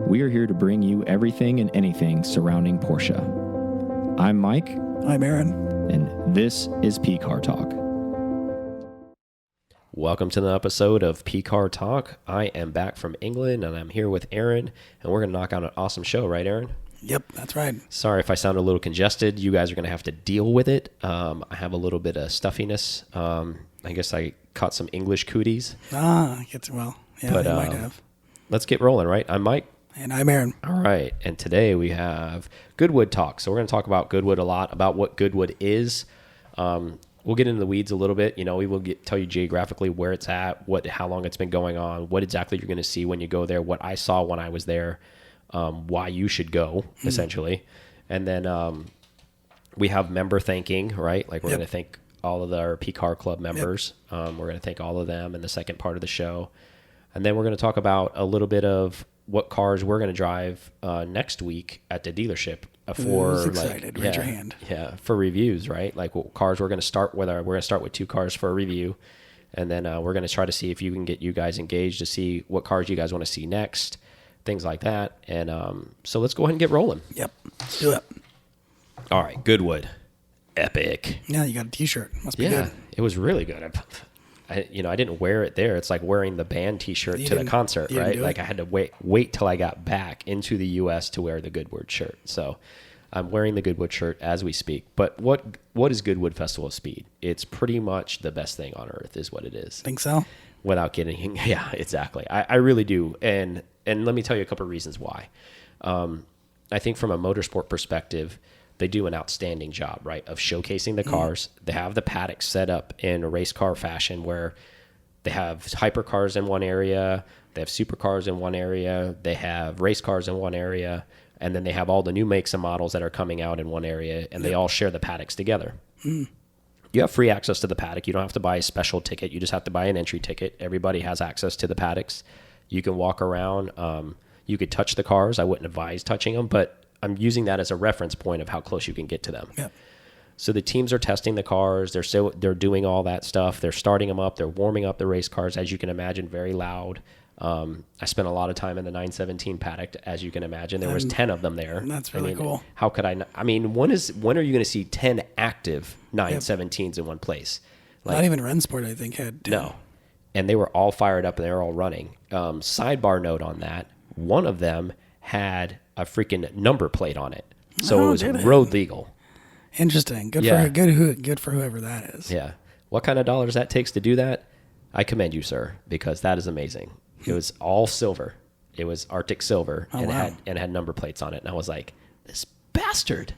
We are here to bring you everything and anything surrounding Porsche. I'm Mike. I'm Aaron. And this is Pcar Talk. Welcome to the episode of Pcar Talk. I am back from England, and I'm here with Aaron, and we're going to knock out an awesome show, right, Aaron? Yep, that's right. Sorry if I sound a little congested. You guys are going to have to deal with it. I have a little bit of stuffiness. I guess I caught some English cooties. I get to, well, yeah, But, you might have. Let's get rolling, right? I'm Mike. And I'm Aaron. All right, and today we have Goodwood Talk. So we're going to talk about Goodwood a lot, about what Goodwood is. We'll get into the weeds a little bit. You know, we will tell you geographically where it's at, how long it's been going on, what exactly you're going to see when you go there, what I saw when I was there, why you should go, essentially. And then we have member thanking, right? Like we're going to thank all of our Pcar Club members. We're going to thank all of them in the second part of the show. And then we're going to talk about a little bit of what cars we're going to drive next week at the dealership for excited. Raise your hand. Yeah, for reviews, right? Like what cars we're going to start with. We're going to start with 2 cars for a review, and then we're going to try to see if you can get you guys engaged to see what cars you guys want to see next, things like that. And so let's go ahead and get rolling. Yep, let's do it. All right, Goodwood, epic. Yeah, you got a T-shirt. Must be good. It was really good. I didn't wear it there. It's like wearing the band T-shirt to the concert, right? Like I had to wait till I got back into the U.S. to wear the Goodwood shirt. So I'm wearing the Goodwood shirt as we speak. But what is Goodwood Festival of Speed? It's pretty much the best thing on earth is what it is. Think so? Without getting, yeah, exactly. I really do. And let me tell you a couple of reasons why. I think from a motorsport perspective, they do an outstanding job, right, of showcasing the cars. They have the paddock set up in a race car fashion where they have hypercars in one area, they have supercars in one area, they have race cars in one area, and then they have all the new makes and models that are coming out in one area, and they all share the paddocks together. You have free access to the paddock. You don't have to buy a special ticket. You just have to buy an entry ticket. Everybody has access to the paddocks. You can walk around. You could touch the cars. I wouldn't advise touching them, but I'm using that as a reference point of how close you can get to them. Yep. So the teams are testing the cars. They're doing all that stuff. They're starting them up. They're warming up the race cars, as you can imagine, very loud. I spent a lot of time in the 917 paddock, as you can imagine. There was 10 of them there. That's really cool. How could I not? I mean, when are you going to see 10 active 917s in one place? Not even Rensport, I think, had 10. No. And they were all fired up and they were all running. Sidebar note on that, one of them had a freaking number plate on it. So it was road legal. Interesting. Good for whoever that is. Yeah. What kind of dollars that takes to do that? I commend you, sir, because that is amazing. It was all silver. It was Arctic silver and it had number plates on it. And I was like, this bastard.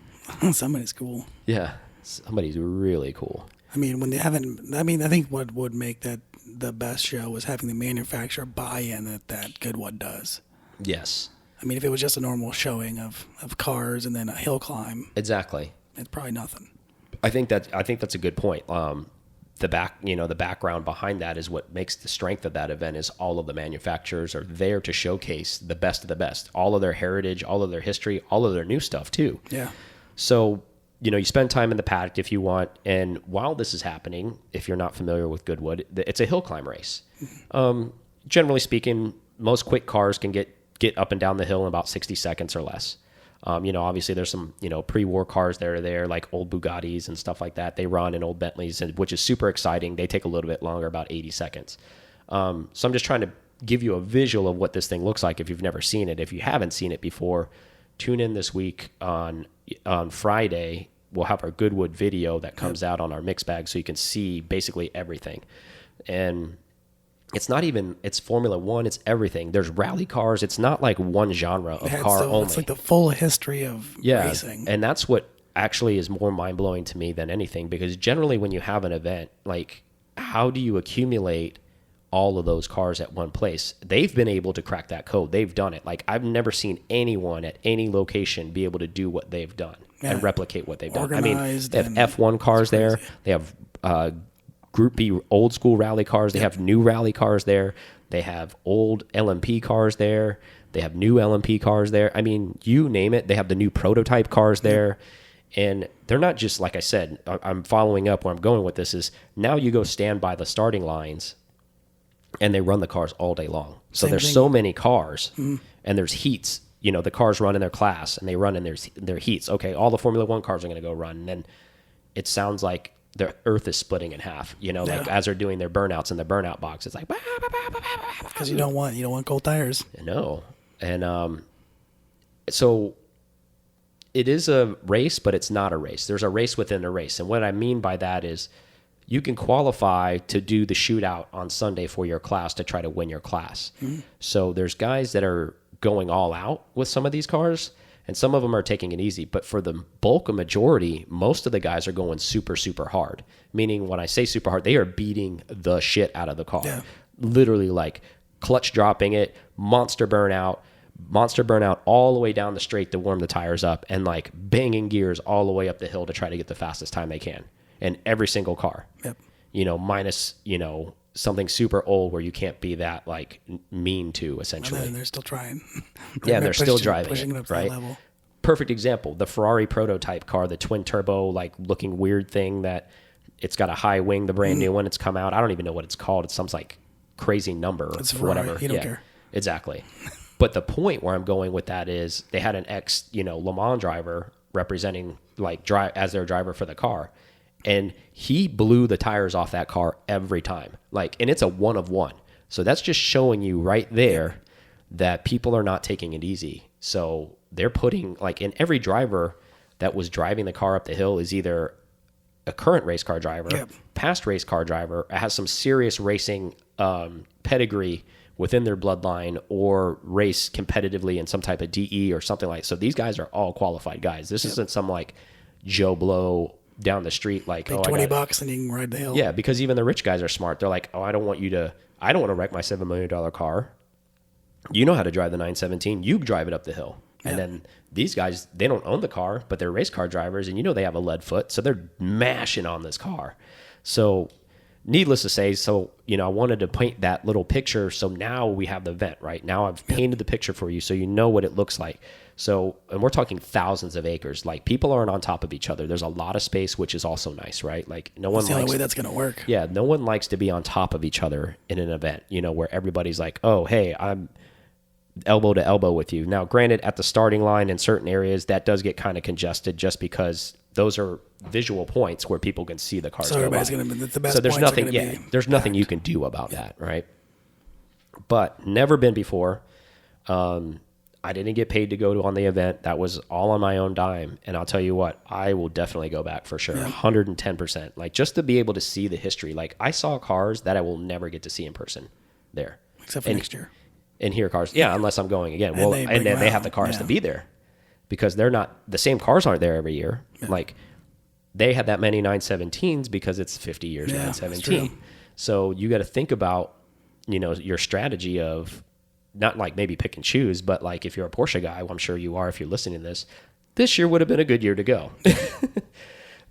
Somebody's cool. Yeah. Somebody's really cool. I mean, I think what would make that the best show was having the manufacturer buy in that Goodwood does. Yes. I mean, if it was just a normal showing of cars and then a hill climb, exactly, it's probably nothing. I think that's a good point. The background behind that is what makes the strength of that event is all of the manufacturers are there to showcase the best of the best, all of their heritage, all of their history, all of their new stuff too. Yeah. So, you spend time in the paddock if you want. And while this is happening, if you're not familiar with Goodwood, it's a hill climb race. Generally speaking, most quick cars can get up and down the hill in about 60 seconds or less. Obviously there's some, pre-war cars that are there, like old Bugattis and stuff like that. They run in old Bentleys, which is super exciting. They take a little bit longer, about 80 seconds. So I'm just trying to give you a visual of what this thing looks like if you've never seen it. If you haven't seen it before, tune in this week on Friday. We'll have our Goodwood video that comes out on our mix bag so you can see basically everything. And it's Formula One, it's everything. There's rally cars. It's not like one genre of car only. It's like the full history of racing. And that's what actually is more mind-blowing to me than anything, because generally when you have an event, like how do you accumulate all of those cars at one place? They've been able to crack that code. They've done it. Like I've never seen anyone at any location be able to do what they've done and replicate what they've done. I mean, they have F1 cars there. They have Group B old school rally cars. They have new rally cars there. They have old LMP cars there. They have new LMP cars there. I mean, you name it. They have the new prototype cars there. And they're not just, like I said, I'm following up where I'm going with this is now you go stand by the starting lines and they run the cars all day long. So there's so many cars, and there's heats. You know, the cars run in their class, and they run in their heats. Okay, all the Formula One cars are going to go run, and then it sounds like the earth is splitting in half. You know, like as they're doing their burnouts in the burnout box, it's like because you don't want cold tires. No, and so it is a race, but it's not a race. There's a race within a race, and what I mean by that is you can qualify to do the shootout on Sunday for your class to try to win your class. So there's guys that are going all out with some of these cars, and some of them are taking it easy. But for the bulk of majority, most of the guys are going super, super hard. Meaning when I say super hard, they are beating the shit out of the car. Yeah. Literally like clutch dropping it, monster burnout all the way down the straight to warm the tires up, and like banging gears all the way up the hill to try to get the fastest time they can. And every single car, you know, minus, you know, something super old where you can't be that like mean to, essentially. And they're still trying. They're still driving pushing it up to right? that level. Perfect example, the Ferrari prototype car, the twin turbo, like looking weird thing that it's got a high wing, the brand new one. It's come out. I don't even know what it's called. It's some like crazy number it's or Ferrari. whatever. You don't care. Exactly. But the point where I'm going with that is they had an ex, you know, Le Mans driver representing like as their driver for the car. And he blew the tires off that car every time. Like, and it's a 1 of 1. So that's just showing you right there that people are not taking it easy. So they're putting, like, in every driver that was driving the car up the hill is either a current race car driver, past race car driver, has some serious racing pedigree within their bloodline, or race competitively in some type of DE or something like that. So these guys are all qualified guys. This isn't some like Joe Blow down the street, like, pay $20 and you can ride the hill. Yeah, because even the rich guys are smart. They're like, I don't want to wreck my $7 million car. You know how to drive the 917. You drive it up the hill. And then these guys, they don't own the car, but they're race car drivers, and you know they have a lead foot, so they're mashing on this car. So needless to say, you know, I wanted to paint that little picture. So now we have the event, right? Now I've painted the picture for you so you know what it looks like. So, and we're talking thousands of acres. Like, people aren't on top of each other. There's a lot of space, which is also nice, right? Like, no one likes... That's the only way that's going to work. Yeah, no one likes to be on top of each other in an event, you know, where everybody's like, oh, hey, I'm elbow to elbow with you. Now, granted, at the starting line in certain areas, that does get kind of congested just because those are visual points where people can see the cars. So everybody's going to be the best. So there's nothing, there's nothing you can do about that, right? But never been before. I didn't get paid to go on the event. That was all on my own dime. And I'll tell you what, I will definitely go back for sure. 110%. Like, just to be able to see the history. Like, I saw cars that I will never get to see in person there. Except for next year. And hear cars. Yeah, unless I'm going again. Well, and then they have the cars to be there. Because they're not, the same cars aren't there every year. Yeah. Like, they had that many 917s because it's 50 years 917. So you got to think about, you know, your strategy of, not like maybe pick and choose, but like if you're a Porsche guy, well, I'm sure you are if you're listening to this year would have been a good year to go.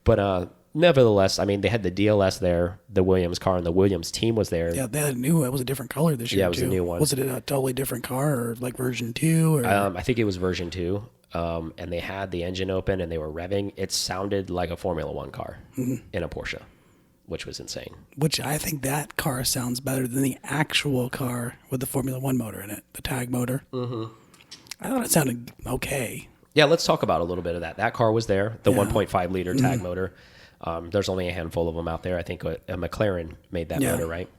But nevertheless, I mean, they had the DLS there, the Williams car, and the Williams team was there. Yeah, they had it was a different color this year. Yeah, it was a new one. Was it a totally different car, or like version 2? Or? I think it was version 2. And they had the engine open and they were revving. It sounded like a Formula One car in a Porsche, which was insane. Which I think that car sounds better than the actual car with the Formula One motor in it, the tag motor. I thought it sounded okay. Yeah, let's talk about a little bit of that. That car was there, the 1.5 liter tag motor. There's only a handful of them out there. I think a McLaren made that motor, right?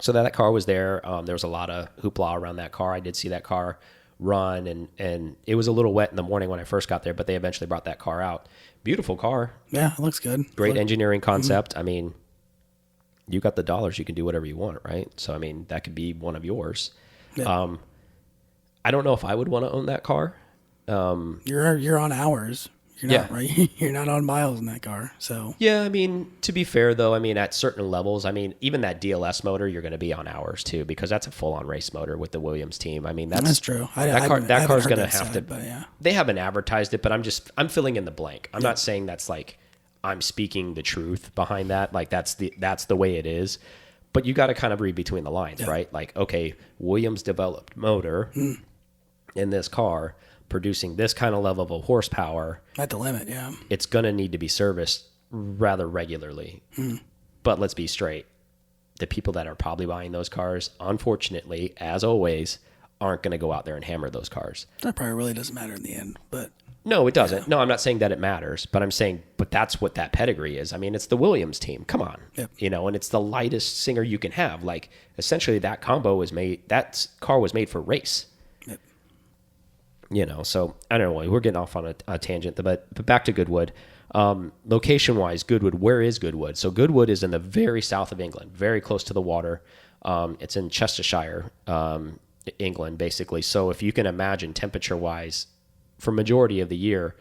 So that car was there. There was a lot of hoopla around that car. I did see that car run, and it was a little wet in the morning when I first got there, but they eventually brought that car out. Beautiful car. Yeah, it looks good. Great engineering concept. I mean, you got the dollars, you can do whatever you want, right? So, I mean, that could be one of yours. Yeah. I don't know if I would want to own that car. You're on hours. You're not, right? You're not on miles in that car. So yeah, I mean, to be fair though, I mean, at certain levels, I mean, even that DLS motor, you're going to be on hours too, because that's a full-on race motor with the Williams team. I mean, that's true. That car's going to have to. But yeah. They haven't advertised it, but I'm filling in the blank. I'm not saying that's like I'm speaking the truth behind that. Like that's the way it is. But you got to kind of read between the lines, right? Like, okay, Williams developed motor in this car, producing this kind of level of horsepower. At the limit, yeah. It's going to need to be serviced rather regularly. But let's be straight. the people that are probably buying those cars, unfortunately, as always, aren't going to go out there and hammer those cars. That probably really doesn't matter in the end, but no, it doesn't. No, I'm not saying that it matters, but I'm saying, but that's what that pedigree is. I mean, it's the Williams team. Come on, you know, and it's the lightest singer you can have. Like, essentially, that combo was made. That car was made for race. Yep. You know, so I don't know. We're getting off on a tangent, but back to Goodwood. Location wise, Goodwood. Where is Goodwood? So Goodwood is in the very south of England, very close to the water. It's in Chestershire, England, basically. So if you can imagine, temperature wise, for majority of the year,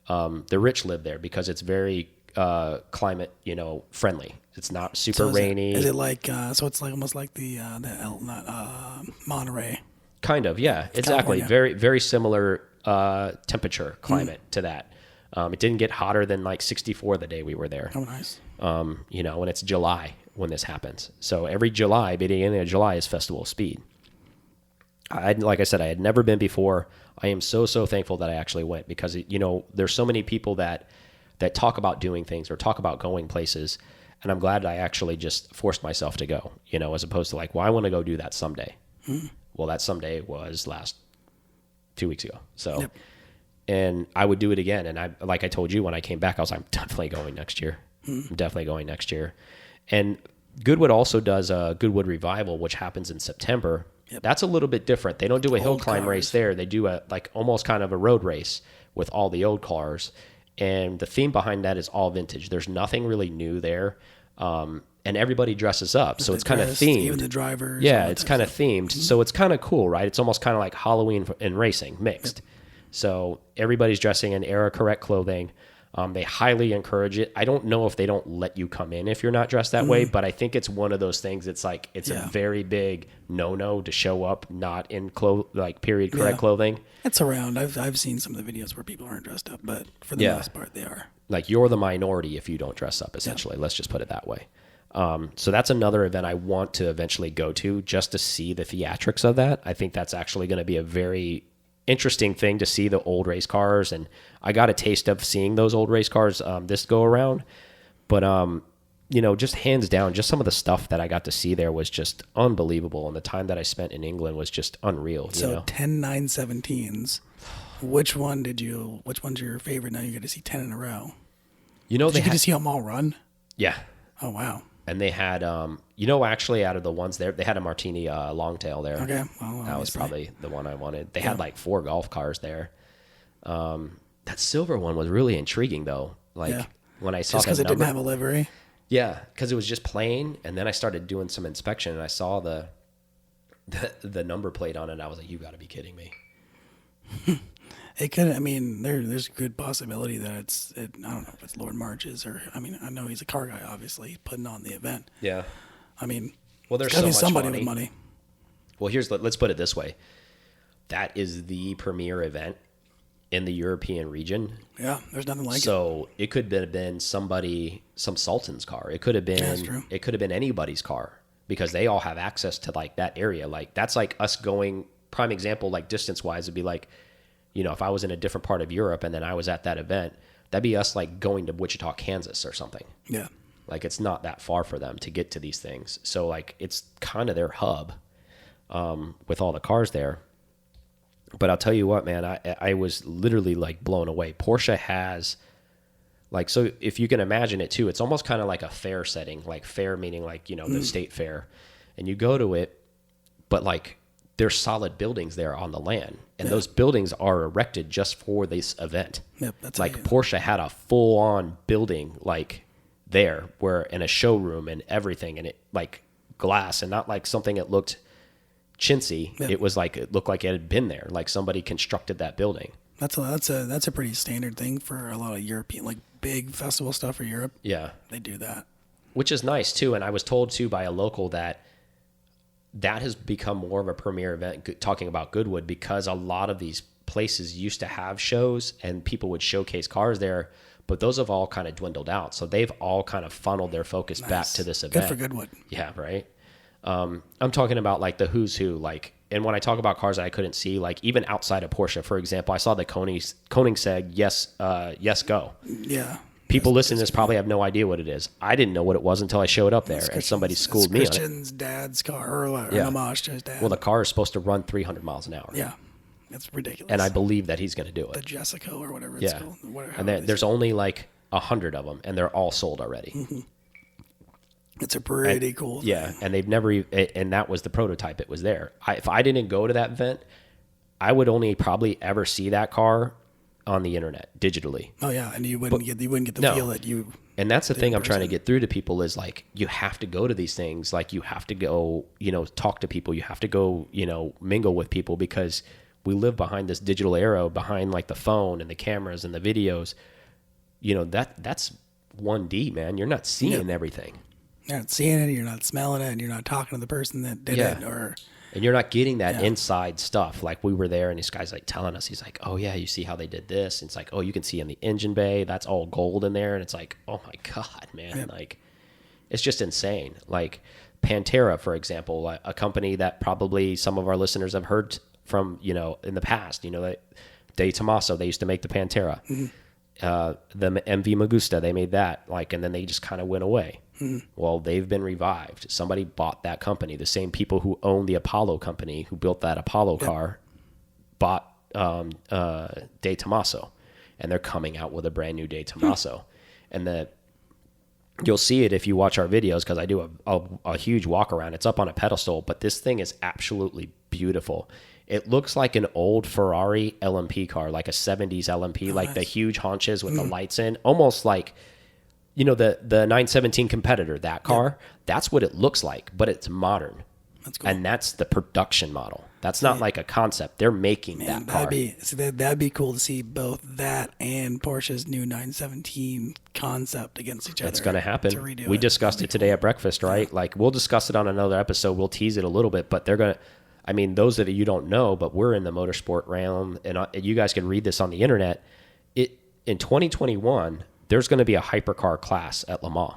the rich live there because it's very climate, you know, friendly. It's not super rainy. Is it like so? It's like almost like the Monterey. Kind of, yeah, exactly. Very, very similar temperature climate to that. It didn't get hotter than like 64 the day we were there. Oh, nice. You know, and it's July when this happens. So every July, beginning of July, is Festival of Speed. Like I said, I had never been before. I am so thankful that I actually went because, you know, there's so many people that talk about doing things or talk about going places. And I'm glad I actually just forced myself to go, you know, as opposed to like, well, I want to go do that someday. Well, that someday was last 2 weeks ago. So, and I would do it again. And like I told you, when I came back, I was like, I'm definitely going next year. I'm definitely going next year. And Goodwood also does a Goodwood Revival, which happens in September. That's a little bit different. They don't do a hill climb race there. They do a like almost kind of a road race with all the old cars. And the theme behind that is all vintage. There's nothing really new there. And everybody dresses up. So it's kind of themed. Even the drivers. Yeah, it's kind of themed. So it's kind of cool, right? It's almost kind of like Halloween and racing mixed. So everybody's dressing in era correct clothing. They highly encourage it. I don't know if they don't let you come in if you're not dressed that way, but I think it's one of those things. It's like it's a very big no to show up not in like period correct clothing. It's around. I've seen some of the videos where people aren't dressed up, but for the most part, they are. Like you're the minority if you don't dress up. Essentially, let's just put it that way. So that's another event I want to eventually go to just to see the theatrics of that. I think that's actually going to be a very interesting thing to see the old race cars, and I got a taste of seeing those old race cars this go around. But you know, just hands down, just some of the stuff that I got to see there was just unbelievable, and the time that I spent in England was just unreal. So you know? 10 917s. Which one's your favorite? Now you get to see 10 in a row. You know, did you get to see them all run? Yeah. Oh wow. And they had, you know, actually out of the ones there, they had a Martini Longtail there. Okay. Well, that was probably the one I wanted. They had like 4 golf cars there. That silver one was really intriguing though. Like when I saw just because it didn't have a livery. Yeah, because it was just plain. And then I started doing some inspection and I saw the number plate on it. I was like, you got to be kidding me. It could. I mean, there's a good possibility that I don't know if it's Lord March's or. I mean, I know he's a car guy, obviously putting on the event. Yeah. I mean, well, there's gotta so be much somebody money. with money. Well, let's put it this way. That is the premier event in the European region. Yeah, there's nothing like it. So it could have been some Sultan's car. It could have been. That's true. It could have been anybody's car because they all have access to like that area. Like that's like us going. Prime example, like distance wise, would be like. You know, if I was in a different part of Europe and then I was at that event, that'd be us like going to Wichita, Kansas or something. Yeah. Like it's not that far for them to get to these things. So like it's kind of their hub with all the cars there. But I'll tell you what, man, I was literally like blown away. Porsche has like, so if you can imagine it too, it's almost kind of like a fair setting, like fair meaning like, you know, the state fair. And you go to it, but like, there's solid buildings there on the land, and those buildings are erected just for this event. Yep, that's like Porsche had a full-on building like there, where in a showroom and everything, and it like glass and not like something that looked chintzy. Yep. It was like it looked like it had been there, like somebody constructed that building. That's a pretty standard thing for a lot of European like big festival stuff for Europe. Yeah, they do that, which is nice too. And I was told too by a local that has become more of a premier event, talking about Goodwood, because a lot of these places used to have shows and people would showcase cars there, but those have all kind of dwindled out. So they've all kind of funneled their focus back to this event. Good for Goodwood. Yeah, right. I'm talking about like the who's who, like, and when I talk about cars that I couldn't see, like even outside of Porsche, for example, I saw the Koenigsegg, yes, go. Yeah. People listening to this probably have no idea what it is. I didn't know what it was until I showed up there, and somebody schooled me on it. Christian's dad's car, or an homage to his dad. Well, the car is supposed to run 300 miles an hour. Yeah, it's ridiculous. And I believe that he's going to do it. The Jessica or whatever it's called. And there's only like 100 of them, and they're all sold already. Mm-hmm. It's a pretty cool thing. Yeah, and they've never, and that was the prototype. It was there. If I didn't go to that event, I would only probably ever see that car on the internet digitally. Oh yeah, and you wouldn't get the feel that you. And that's the thing I'm trying to get through to people is like, you have to go to these things. Like you have to go, talk to people. You have to go, mingle with people, because we live behind this digital era, behind like the phone and the cameras and the videos. That's 1D, man. You're not seeing everything. You're not seeing it. You're not smelling it, and you're not talking to the person that did it, and you're not getting that inside stuff. Like we were there, and this guy's like telling us, he's like, "Oh yeah, you see how they did this?" And it's like, "Oh, you can see in the engine bay, that's all gold in there." And it's like, "Oh my god, man!" Like, it's just insane. Like Pantera, for example, a company that probably some of our listeners have heard from, in the past. That De Tomaso, they used to make the Pantera. Mm-hmm. The MV Magusta, they made that, and then they just kind of went away. Mm-hmm. Well, they've been revived. Somebody bought that company. The same people who own the Apollo company, who built that Apollo car, bought De Tomaso, and they're coming out with a brand new De Tomaso. And you'll see it if you watch our videos, because I do a huge walk around. It's up on a pedestal, but this thing is absolutely beautiful. It looks like an old Ferrari LMP car, like a 70s LMP, nice. The huge haunches with the lights in, almost like, the 917 Competitor, that car. That's what it looks like, but it's modern. That's cool. And that's the production model. That's not like a concept. They're making that car. That'd be cool to see both that and Porsche's new 917 concept against each other. It's going to happen. We discussed it today at breakfast, right? Yeah. We'll discuss it on another episode. We'll tease it a little bit, but they're going to, those that you don't know, but we're in the motorsport realm, and you guys can read this on the internet. In 2021, there's going to be a hypercar class at Le Mans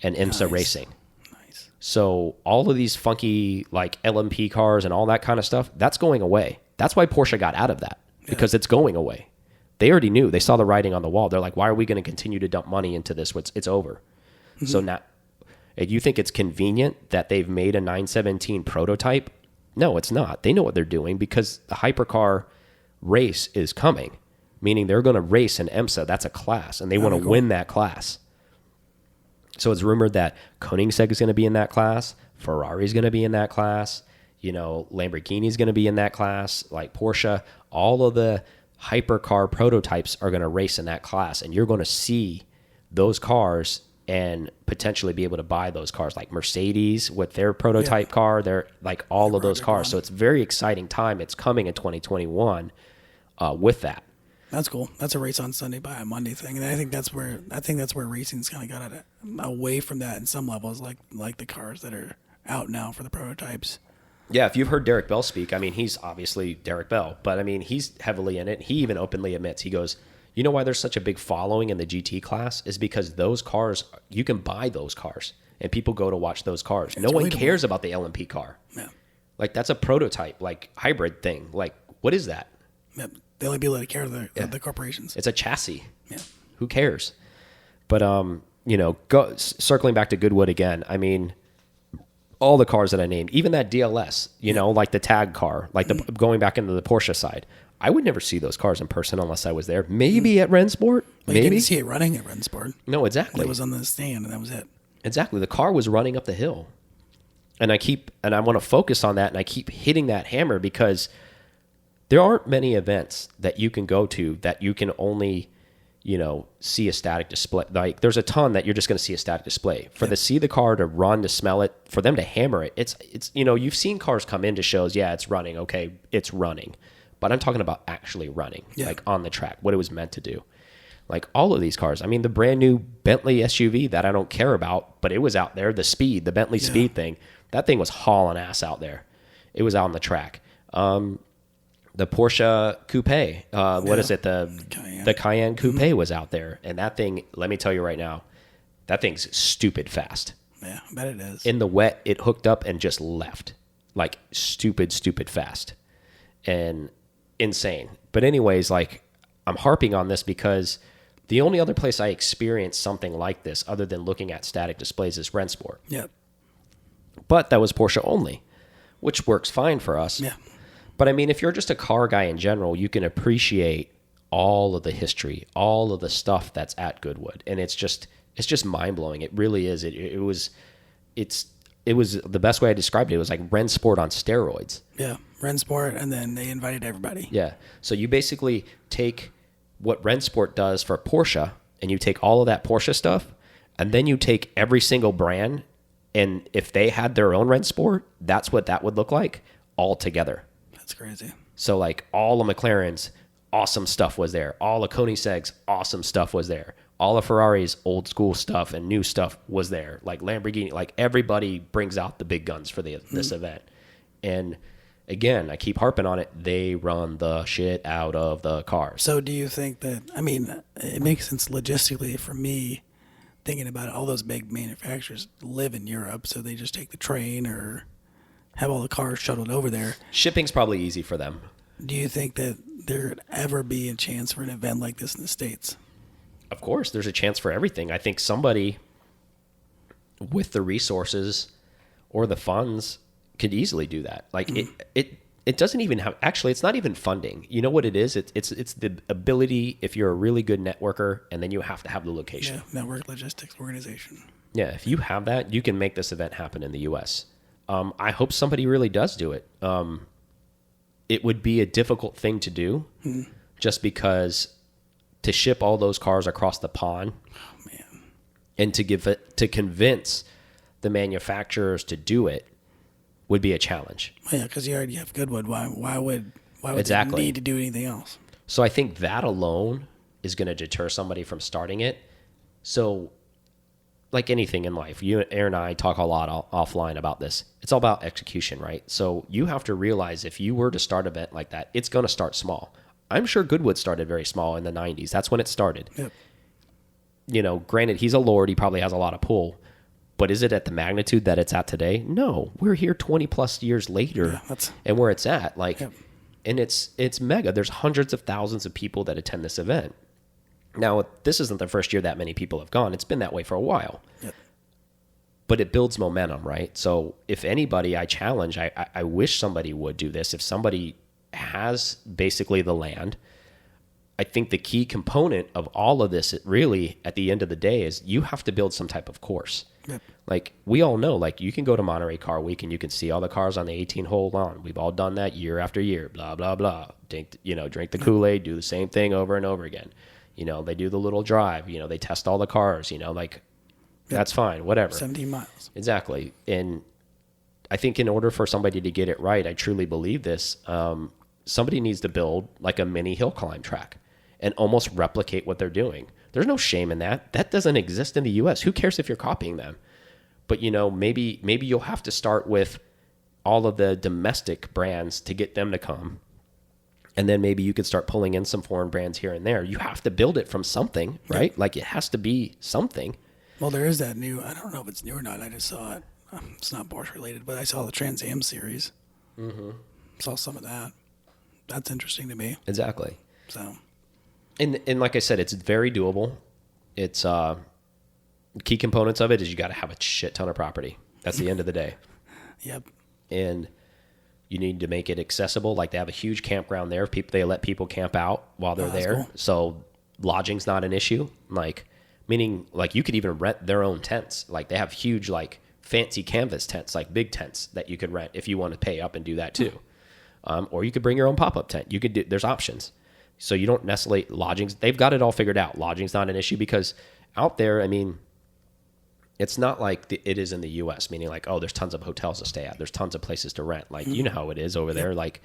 and IMSA racing. Nice. So all of these funky LMP cars and all that kind of stuff, that's going away. That's why Porsche got out of that, because it's going away. They already knew. They saw the writing on the wall. They're like, why are we going to continue to dump money into this? It's over. Mm-hmm. So now, you think it's convenient that they've made a 917 prototype? No, it's not. They know what they're doing, because the hypercar race is coming, meaning they're going to race in IMSA. That's a class, and they want to win that class. So it's rumored that Koenigsegg is going to be in that class. Ferrari is going to be in that class. Lamborghini is going to be in that class. Like Porsche, all of the hypercar prototypes are going to race in that class, and you're going to see those cars and potentially be able to buy those cars, like Mercedes with their prototype car. They're like all of those cars. So it's a very exciting time. It's coming in 2021 with that. That's cool. That's a race on Sunday by a Monday thing, and I think that's where racing's kind of got away from that in some levels, like the cars that are out now for the prototypes. Yeah, if you've heard Derek Bell speak, he's obviously Derek Bell, but he's heavily in it. He even openly admits, he goes, you know why there's such a big following in the GT class is because those cars, you can buy those cars, and people go to watch those cars. No one cares about the LMP car. Yeah. That's a prototype, hybrid thing. What is that? Yeah. The only people that care are the corporations. It's a chassis. Yeah. Who cares? But, circling back to Goodwood again, all the cars that I named, even that DLS, the tag car, going back into the Porsche side, I would never see those cars in person unless I was there. Maybe at Rennsport. You didn't see it running at Rennsport. No, exactly. It was on the stand, and that was it. Exactly. The car was running up the hill. And I want to focus on that, and I keep hitting that hammer, because there aren't many events that you can go to that you can only, see a static display. There's a ton that you're just going to see a static display. See the car, to run, to smell it, for them to hammer it. It's you've seen cars come into shows. Yeah, it's running. Okay, it's running. But I'm talking about actually running, on the track, what it was meant to do. All of these cars. The brand new Bentley SUV that I don't care about, but it was out there. The Bentley Speed thing, that thing was hauling ass out there. It was out on the track. The Porsche Coupe, what is it? The Cayenne Coupe was out there. And that thing, let me tell you right now, that thing's stupid fast. Yeah, I bet it is. In the wet, it hooked up and just left. Stupid fast. And insane. But anyways, I'm harping on this because The only other place I experienced something like this, other than looking at static displays, is Rennsport. Yep. But that was Porsche only, which works fine for us. Yeah. But I mean, if you're just a car guy in general, you can appreciate all of the history, all of the stuff that's at Goodwood, and it's just mind blowing. It really is. It was the best way I described it. It was like Rennsport on steroids. Yeah, Rennsport, and then they invited everybody. Yeah. So you basically take what Rennsport does for Porsche, and you take all of that Porsche stuff, and then you take every single brand, and if they had their own Rennsport, that's what that would look like all together. That's crazy. So like all the McLarens, awesome stuff was there. All the Koenigsegg's, awesome stuff was there. All of Ferrari's old school stuff and new stuff was there. Like Lamborghini, like everybody brings out the big guns for this event. And again, I keep harping on it. They run the shit out of the cars. So do you think that, I mean, it makes sense logistically for me thinking about it. All those big manufacturers live in Europe, so they just take the train or have all the cars shuttled over there. Shipping's probably easy for them. Do you think that there would ever be a chance for an event like this in the States? Of course, there's a chance for everything. I think somebody with the resources or the funds could easily do that. Like it doesn't even have, actually, it's not even funding. You know what it is? It's the ability, if you're a really good networker, and then you have to have the location. Yeah, network logistics organization. Yeah, if you have that, you can make this event happen in the U.S. I hope somebody really does do it. It would be a difficult thing to do just because to ship all those cars across the pond and to convince the manufacturers to do it would be a challenge. Yeah, because you already have Goodwood. Why would Exactly. they need to do anything else? So I think that alone is going to deter somebody from starting it. So like anything in life, Aaron and I talk a lot offline about this. It's all about execution, right? So you have to realize if you were to start an event like that, it's going to start small. I'm sure Goodwood started very small in the 90s. That's when it started. Yep. You know, granted, he's a lord. He probably has a lot of pull. But is it at the magnitude that it's at today? No. We're here 20 plus years later and where it's at. Like, and it's mega. There's hundreds of thousands of people that attend this event. Now, this isn't the first year that many people have gone. It's been that way for a while. Yep. But it builds momentum, right? So if anybody I challenge, I wish somebody would do this. If somebody has basically the land, I think the key component of all of this, it really, at the end of the day, is you have to build some type of course. Yep. Like, we all know, like, you can go to Monterey Car Week and you can see all the cars on the 18-hole lawn. We've all done that year after year, blah, blah, blah. Drink the Kool-Aid, do the same thing over and over again. You know, they do the little drive. You know, they test all the cars. You know, like, that's fine, whatever. 17 miles. Exactly. And I think in order for somebody to get it right, I truly believe this, somebody needs to build like a mini hill climb track and almost replicate what they're doing. There's no shame in that. That doesn't exist in the U.S. Who cares if you're copying them? But, you know, maybe you'll have to start with all of the domestic brands to get them to come. And then maybe you could start pulling in some foreign brands here and there. You have to build it from something, right? Like, it has to be something. Well, there is that new, I don't know if it's new or not. I just saw it. It's not Porsche related, but I saw the Trans Am series. Mm-hmm. Saw some of that. That's interesting to me. Exactly. So, and like I said, it's very doable. It's key components of it is you got to have a shit ton of property. That's the end of the day. Yep. And you need to make it accessible. Like, they have a huge campground there. They let people camp out while they're there. Cool. So lodging's not an issue. Like, meaning, like, you could even rent their own tents. Like, they have huge, like, fancy canvas tents, like big tents that you could rent if you want to pay up and do that too. Or you could bring your own pop-up tent. You could do, there's options. So you don't necessarily, lodgings, they've got it all figured out. Lodging's not an issue because out there, I mean, it's not like it is in the U.S., meaning like, oh, there's tons of hotels to stay at. There's tons of places to rent. Like, you know how it is over there. Like,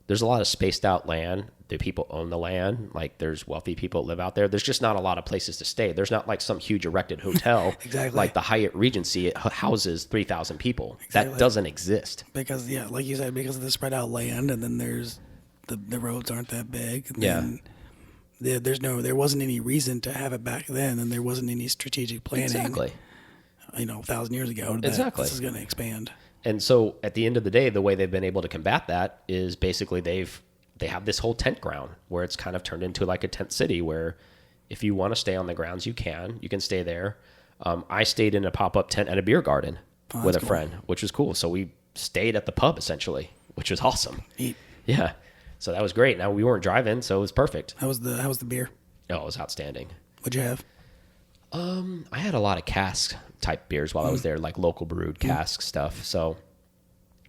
there's a lot of spaced out land. The people own the land. Like, there's wealthy people that live out there. There's just not a lot of places to stay. There's not like some huge erected hotel. Exactly. Like the Hyatt Regency. It houses 3,000 people. Exactly. That doesn't exist. Because, yeah, like you said, because of the spread out land, and then there's the roads aren't that big. And there wasn't any reason to have it back then, and there wasn't any strategic planning. Exactly. 1,000 years ago. Exactly. This is going to expand. And so at the end of the day, the way they've been able to combat that is basically they have this whole tent ground where it's kind of turned into like a tent city where if you want to stay on the grounds, you can stay there. I stayed in a pop-up tent at a beer garden with a friend, which was cool. So we stayed at the pub essentially, which was awesome. Neat. Yeah. So that was great. Now we weren't driving, so it was perfect. How was the beer? Oh, it was outstanding. What'd you have? I had a lot of cask type beers while I was there, like local brewed cask stuff. So,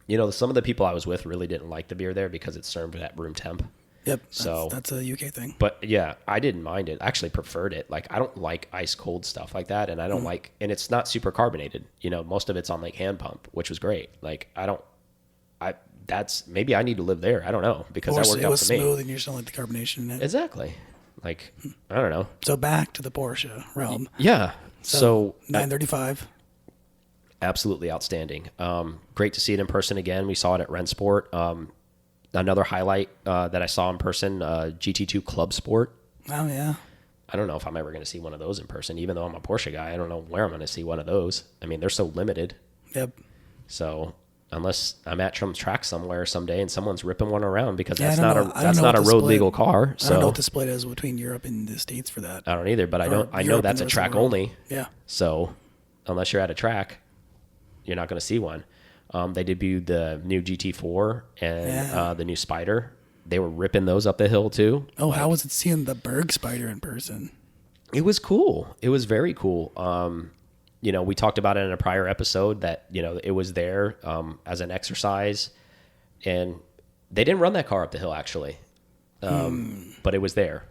some of the people I was with really didn't like the beer there because it's served at room temp. Yep. So that's a UK thing. But yeah, I didn't mind it. I actually preferred it. Like, I don't like ice cold stuff like that. And I don't and it's not super carbonated. Most of it's on like hand pump, which was great. Like, maybe I need to live there. I don't know, because that worked out for me. It was smooth and you just don't like the carbonation in it. Exactly. Like, I don't know. So back to the Porsche realm. Yeah. So 935. Absolutely outstanding. Great to see it in person again. We saw it at Rennsport. Another highlight that I saw in person, GT2 Club Sport. Oh, yeah. I don't know if I'm ever going to see one of those in person. Even though I'm a Porsche guy, I don't know where I'm going to see one of those. I mean, they're so limited. Yep. So unless I'm at some track somewhere someday and someone's ripping one around, because Yeah, that's not a road legal car. So I don't know what the split is between Europe and the States for that. I don't either, but I know that's a track only. Yeah. So unless you're at a track, you're not going to see one. They debuted the new GT4 and the new Spider. They were ripping those up the hill too. Oh, how was it seeing the Berg Spider in person? It was cool. It was very cool. We talked about it in a prior episode that, it was there as an exercise, and they didn't run that car up the hill actually. But it was there.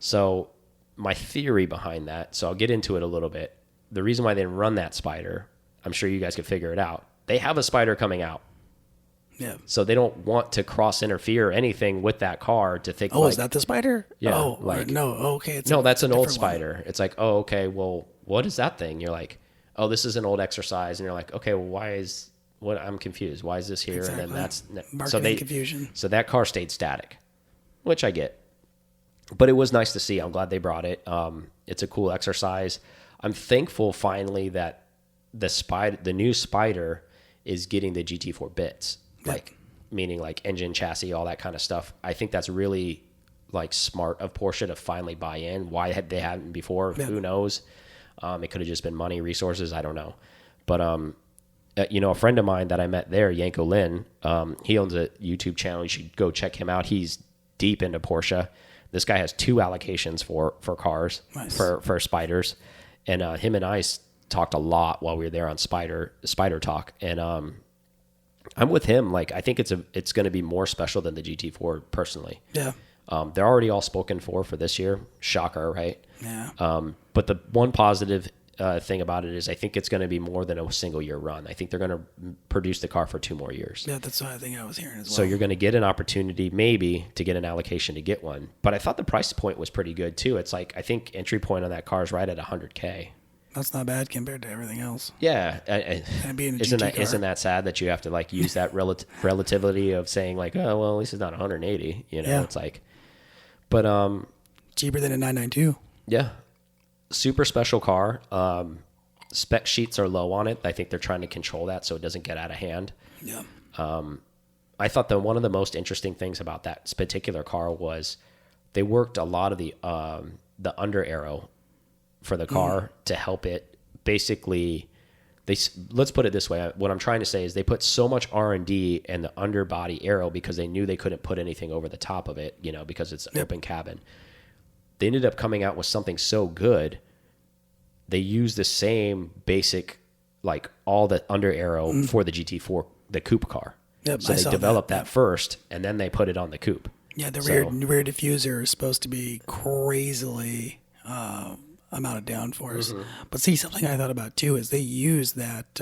So my theory behind that, so I'll get into it a little bit. The reason why they didn't run that Spider, I'm sure you guys could figure it out. They have a Spider coming out. Yeah. So they don't want to cross interfere anything with that car to think. Oh, is that the Spider? Yeah. Oh, no. Okay. That's an old Spider. One. It's like, oh, okay. Well, what is that thing? You're like, oh, this is an old exercise, and you're like, okay, well, I'm confused. Why is this here? Exactly. And then that's marketing confusion. So that car stayed static, which I get, but it was nice to see. I'm glad they brought it. It's a cool exercise. I'm thankful finally that the new Spider is getting the GT4 bits, meaning like engine, chassis, all that kind of stuff. I think that's really like smart of Porsche to finally buy in. Why had they hadn't before? Yeah. Who knows? It could have just been money, resources. I don't know. But, a friend of mine that I met there, Yanko Lin, he owns a YouTube channel. You should go check him out. He's deep into Porsche. This guy has 2 allocations for cars, nice. for Spiders. And him and I talked a lot while we were there on Spider Talk. And I'm with him. Like, I think it's going to be more special than the GT4 personally. Yeah. They're already all spoken for this year. Shocker, right? Yeah. But the one positive thing about it is I think it's going to be more than a single year run. I think they're going to produce the car for 2 more years. Yeah, that's what I think I was hearing as well. So you're going to get an opportunity maybe to get an allocation to get one. But I thought the price point was pretty good too. It's like, I think entry point on that car is right at $100K. That's not bad compared to everything else. Yeah. And being a isn't GT car. Isn't that sad that you have to like use that relativity of saying like, oh, well, at least it's not 180, Yeah. It's like, but, cheaper than a 992. Yeah. Super special car. Spec sheets are low on it. I think they're trying to control that so it doesn't get out of hand. Yeah. I thought that one of the most interesting things about that particular car was they worked a lot of the under arrow for the car to help it. Basically, let's put it this way. What I'm trying to say is they put so much R&D in the underbody arrow because they knew they couldn't put anything over the top of it, because it's an open cabin. They ended up coming out with something so good. They used the same basic, like all the under arrow for the GT4, the coupe car. Yep, so they developed that first, and then they put it on the coupe. Yeah, the rear diffuser is supposed to be crazily amount of downforce. Mm-hmm. But see, something I thought about too is they use that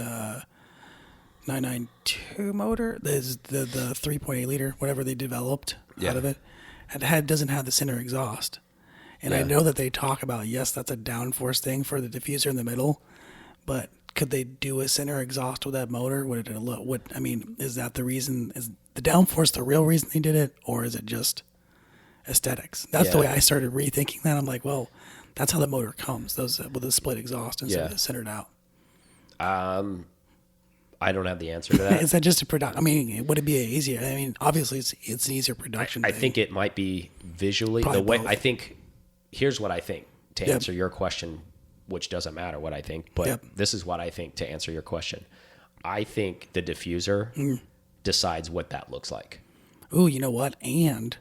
992 motor, the 3.8 liter, whatever they developed out of it, and doesn't have the center exhaust. And I know that they talk about, yes, that's a downforce thing for the diffuser in the middle, but could they do a center exhaust with that motor? Is that the reason? Is the downforce the real reason they did it, or is it just aesthetics? That's the way I started rethinking that. I'm like, well, that's how the motor comes, those with a split exhaust instead of it centered out. I don't have the answer to that. Is that just a production? Would it be easier? Obviously, it's an easier production. I think it might be visually Probably the way. both. I think. Here's what I think. to answer your question, which doesn't matter what I think, but this is what I think to answer your question. I think the diffuser decides what that looks like. Ooh, you know what? And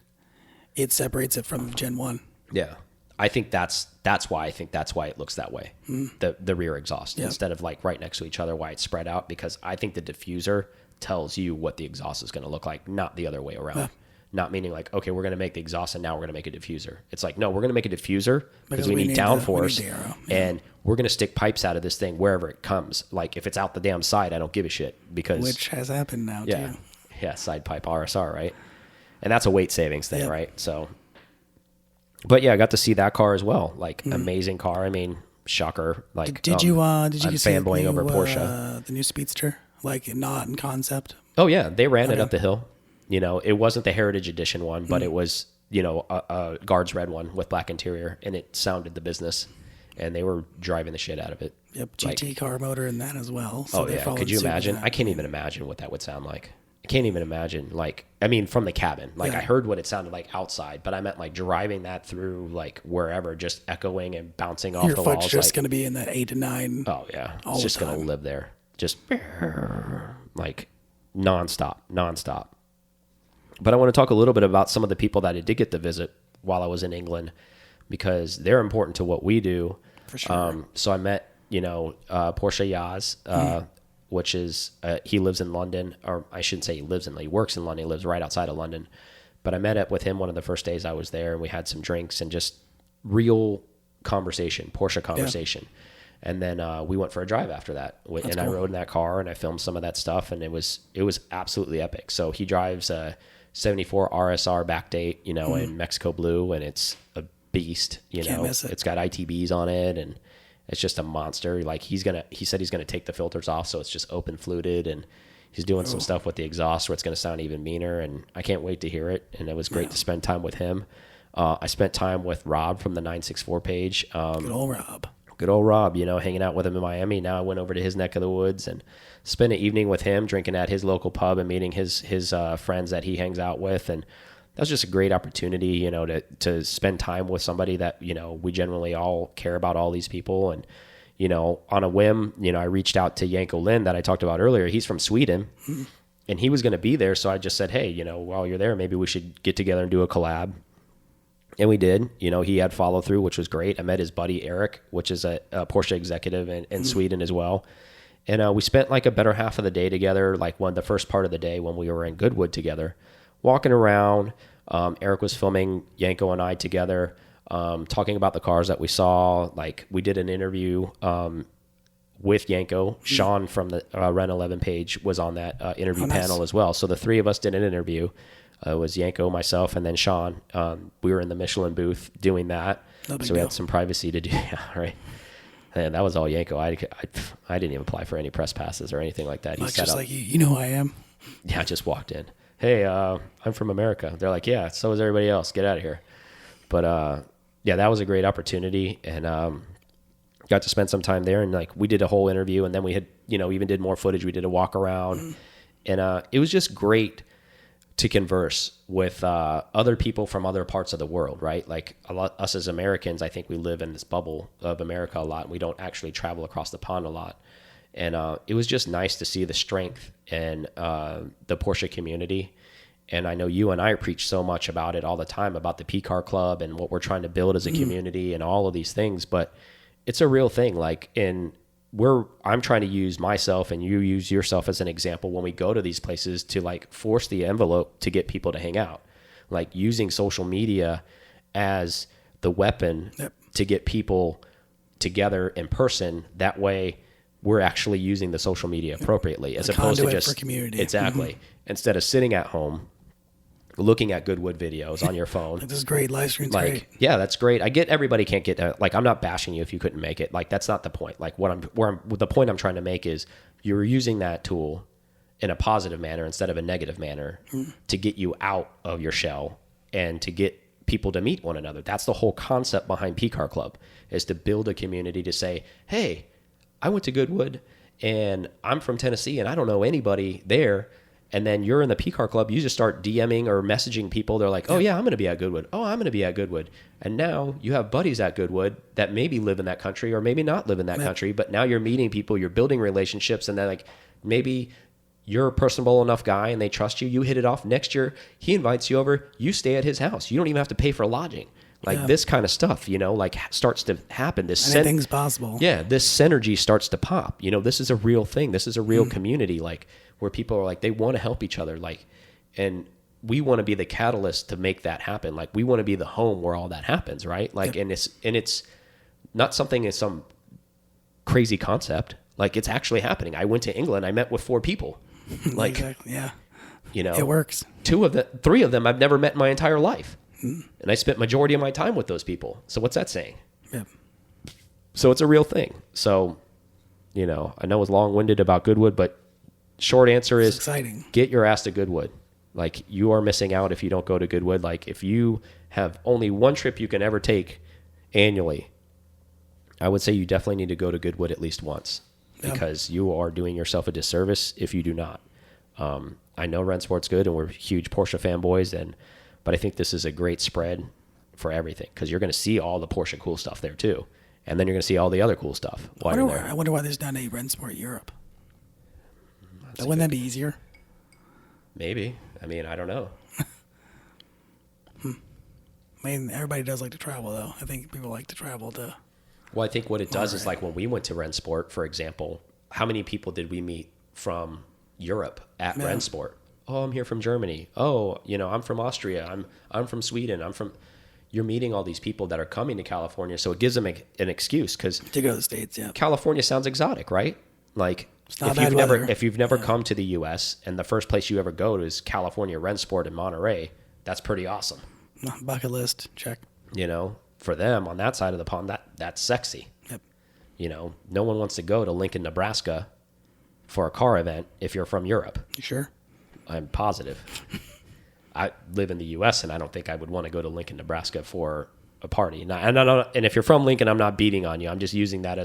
it separates it from Gen 1. Yeah. I think that's why it looks that way. The rear exhaust instead of like right next to each other, why it's spread out, because I think the diffuser tells you what the exhaust is going to look like, not the other way around. Not meaning like, okay, we're going to make the exhaust and now we're going to make a diffuser. It's like, no, we're going to make a diffuser because we need downforce and we're going to stick pipes out of this thing wherever it comes. Like if it's out the damn side, I don't give a shit because... Which has happened now too. Yeah, side pipe RSR, right? And that's a weight savings thing, right? So, but yeah, I got to see that car as well. Like amazing car. I mean, shocker. Like, did you I'm see fanboying over Porsche? The new Speedster, like not in concept? Oh yeah, they ran it up the hill. You know, it wasn't the Heritage Edition one, but it was, you know, a Guards Red one with black interior, and it sounded the business, and they were driving the shit out of it. Yep, GT car motor in that as well. So Could you imagine? I can't even imagine what that would sound like. I can't even imagine, like, I mean, from the cabin. Like, I heard what it sounded like outside, but I meant, like, driving that through, like, wherever, just echoing and bouncing off the walls. Your foot's just going to be in that 8 to 9. Oh, yeah. It's just going to live there. Just, like, nonstop. But I want to talk a little bit about some of the people that I did get to visit while I was in England, because they're important to what we do. For sure. So I met, you know, Porsche Yaz, which is, he lives in London, or I shouldn't say he works in London. He lives right outside of London. But I met up with him one of the first days I was there, and we had some drinks and just real conversation, Porsche conversation. Yeah. And then we went for a drive after that. That's cool. I rode in that car and I filmed some of that stuff, and it was absolutely epic. So he drives a 74 RSR backdate, you know, in Mexico blue, and it's a beast, you know. It's got ITBs on it, and it's just a monster. Like he said he's gonna take the filters off, so it's just open fluted, and he's doing some stuff with the exhaust where it's gonna sound even meaner, and I can't wait to hear it. And it was great to spend time with him. I spent time with Rob from the 964 page. Good old Rob, you know, hanging out with him in Miami. Now I went over to his neck of the woods and spent an evening with him, drinking at his local pub and meeting his friends that he hangs out with. And that was just a great opportunity, you know, to spend time with somebody that, you know, we generally all care about, all these people. And, you know, on a whim, you know, I reached out to Janko Lind that I talked about earlier. He's from Sweden and he was going to be there. So I just said, hey, you know, while you're there, maybe we should get together and do a collab. And we did. You know, he had follow through, which was great. I met his buddy Eric, which is a Porsche executive in Sweden as well. And we spent like a better half of the day together, like the first part of the day when we were in Goodwood together, walking around. Eric was filming Janko and I together, talking about the cars that we saw. Like we did an interview with Janko. Sean from the Ren 11 page was on that interview panel as well. So the three of us did an interview. It was Janko, myself, and then Sean. We were in the Michelin booth doing that. So we had some privacy to do. Yeah, right. And that was all Janko. I didn't even apply for any press passes or anything like that. He set up. Like, you know who I am? Yeah, I just walked in. Hey, I'm from America. They're like, yeah, so is everybody else. Get out of here. But yeah, that was a great opportunity, and got to spend some time there. And like we did a whole interview, and then we had, you know, even did more footage. We did a walk around, and it was just great to converse with other people from other parts of the world, right? Like us as Americans, I think we live in this bubble of America a lot, and we don't actually travel across the pond a lot. And it was just nice to see the strength in the Porsche community. And I know you and I preach so much about it all the time, about the Pcar Club and what we're trying to build as a community and all of these things. But it's a real thing. Like I'm trying to use myself and you use yourself as an example when we go to these places to like force the envelope to get people to hang out, like using social media as the weapon to get people together in person. That way we're actually using the social media appropriately as opposed to just for community. Exactly. Instead of sitting at home looking at Goodwood videos on your phone. This is great. Live stream's like, great. Yeah, that's great. I get everybody can't get like, I'm not bashing you if you couldn't make it. Like, that's not the point. Like the point I'm trying to make is you're using that tool in a positive manner instead of a negative manner to get you out of your shell and to get people to meet one another. That's the whole concept behind Pcar Club, is to build a community to say, hey, I went to Goodwood and I'm from Tennessee and I don't know anybody there. And then you're in the Pcar club, you just start DMing or messaging people. They're like, oh yeah, I'm going to be at Goodwood. Oh, I'm going to be at Goodwood. And now you have buddies at Goodwood that maybe live in that country or maybe not live in that country, but now you're meeting people, you're building relationships, and then like maybe you're a personable enough guy and they trust you. You hit it off. Next year, he invites you over. You stay at his house. You don't even have to pay for lodging. Like this kind of stuff, like starts to happen. Anything's possible. Yeah, this synergy starts to pop. This is a real thing. This is a real community, like where people are like, they want to help each other. Like, and we want to be the catalyst to make that happen. Like we want to be the home where all that happens, right? Like, and it's not something in some crazy concept. Like it's actually happening. I went to England. I met with 4 people. Like, exactly. Yeah. It works. 3 of them I've never met in my entire life. And I spent majority of my time with those people. So what's that saying? Yeah. So it's a real thing. So, I know it's long-winded about Goodwood, but short answer is exciting. Get your ass to Goodwood. Like you are missing out if you don't go to Goodwood. Like if you have only one trip you can ever take annually, I would say you definitely need to go to Goodwood at least once because you are doing yourself a disservice if you do not. I know Rennsport's good and we're huge Porsche fanboys but I think this is a great spread for everything because you're going to see all the Porsche cool stuff there too. And then you're going to see all the other cool stuff. I wonder why there's not a Rennsport Europe. Wouldn't that be easier? Maybe. I mean, I don't know. I mean, everybody does like to travel, though. I think people like to travel to... Well, I think what it does is like when we went to Rennsport, for example, how many people did we meet from Europe at Rennsport? Oh, I'm here from Germany. Oh, I'm from Austria. I'm from Sweden. You're meeting all these people that are coming to California, so it gives them an excuse because to go to the States. Yeah, California sounds exotic, right? Like if you've never come to the U.S. and the first place you ever go to is California Rennsport in Monterey, that's pretty awesome. Bucket list check. For them on that side of the pond, that's sexy. Yep. No one wants to go to Lincoln, Nebraska, for a car event if you're from Europe. You sure? I'm positive. I live in the U.S. and I don't think I would want to go to Lincoln, Nebraska for a party. And if you're from Lincoln, I'm not beating on you. I'm just using that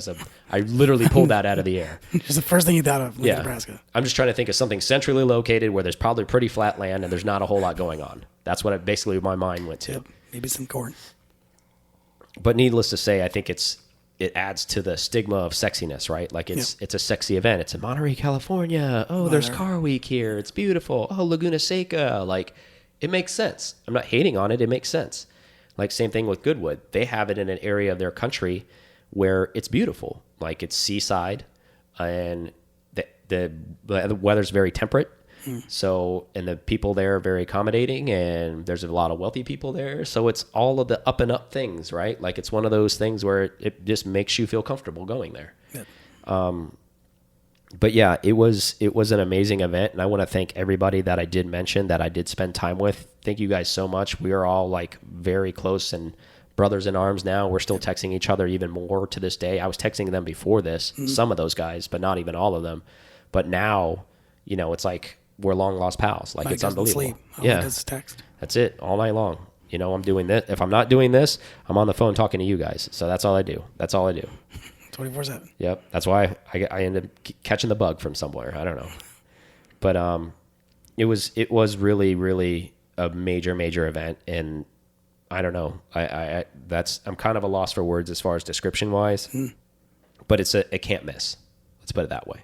I literally pulled that out of the air. Just the first thing you thought of, Lincoln, Nebraska. I'm just trying to think of something centrally located where there's probably pretty flat land and there's not a whole lot going on. That's what basically my mind went to. Yep. Maybe some corn. But needless to say, I think it adds to the stigma of sexiness, right? Like it's a sexy event. It's in Monterey, California. Oh, there's Car Week here. It's beautiful. Oh, Laguna Seca. Like it makes sense. I'm not hating on it. It makes sense. Like same thing with Goodwood. They have it in an area of their country where it's beautiful. Like it's seaside and the weather's very temperate. So, and the people there are very accommodating and there's a lot of wealthy people there. So it's all of the up and up things, right? Like it's one of those things where it just makes you feel comfortable going there. Yep. But yeah, it was an amazing event. And I want to thank everybody that I did mention that I did spend time with. Thank you guys so much. We are all like very close and brothers in arms now. We're still texting each other even more to this day. I was texting them before this, some of those guys, but not even all of them. But now, it's like, we're long lost pals. Like it's unbelievable. Sleep. All he does is text. That's it all night long. I'm doing this. If I'm not doing this, I'm on the phone talking to you guys. So that's all I do. 24/7. Yep. That's why I end up catching the bug from somewhere. I don't know. But it was really, really a major event. And I don't know. I'm kind of a loss for words as far as description wise, but it's a can't miss. Let's put it that way.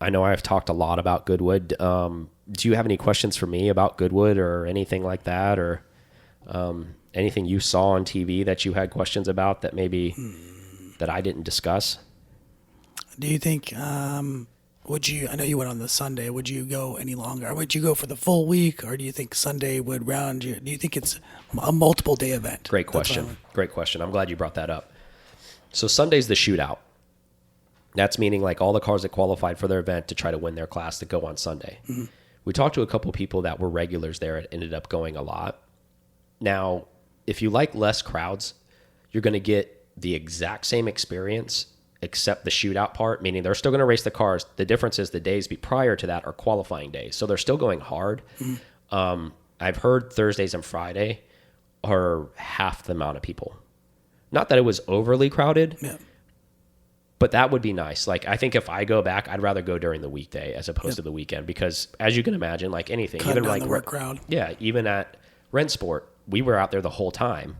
I know I've talked a lot about Goodwood. Do you have any questions for me about Goodwood or anything like that, or anything you saw on TV that you had questions about that maybe that I didn't discuss? Do you think, I know you went on the Sunday, would you go any longer? Or would you go for the full week, or do you think Sunday would round you? Do you think it's a multiple day event? Great question. I'm glad you brought that up. So Sunday's the shootout. That's meaning like all the cars that qualified for their event to try to win their class to go on Sunday. Mm-hmm. We talked to a couple people that were regulars there and ended up going a lot. Now, if you like less crowds, you're going to get the exact same experience except the shootout part, meaning they're still going to race the cars. The difference is the days prior to that are qualifying days. So they're still going hard. Mm-hmm. I've heard Thursdays and Friday are half the amount of people. Not that it was overly crowded, But that would be nice. Like, I think if I go back, I'd rather go during the weekday as opposed to the weekend, because as you can imagine, like anything, Cut even down like the work crowd. Yeah, even at Rennsport, we were out there the whole time,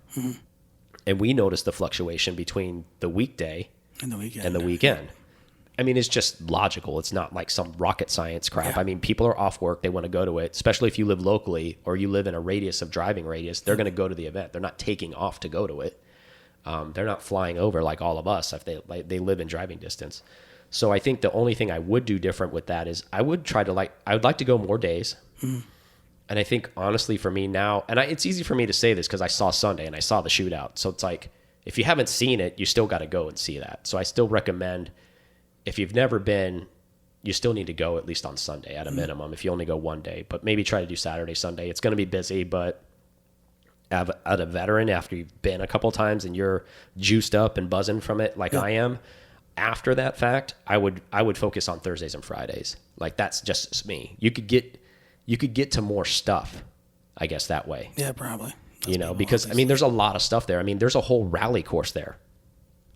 and we noticed the fluctuation between the weekday and the weekend. I mean, it's just logical. It's not like some rocket science crap. Yeah. I mean, people are off work. They want to go to it, especially if you live locally or you live in a driving radius. They're going to go to the event. They're not taking off to go to it. They're not flying over like all of us if they live in driving distance. So I think the only thing I would do different with that is I would like to go more days. And I think honestly for me now, and it's easy for me to say this because I saw Sunday and I saw the shootout. So it's like, if you haven't seen it, you still got to go and see that. So I still recommend, if you've never been, you still need to go at least on Sunday at a minimum, if you only go one day, but maybe try to do Saturday, Sunday. It's going to be busy, but at a veteran, after you've been a couple times and you're juiced up and buzzing from it like I am, after that fact, I would focus on Thursdays and Fridays. Like, that's just me. You could get to more stuff, I guess, that way. Yeah, probably. Because I mean, there's a lot of stuff there. I mean, there's a whole rally course there.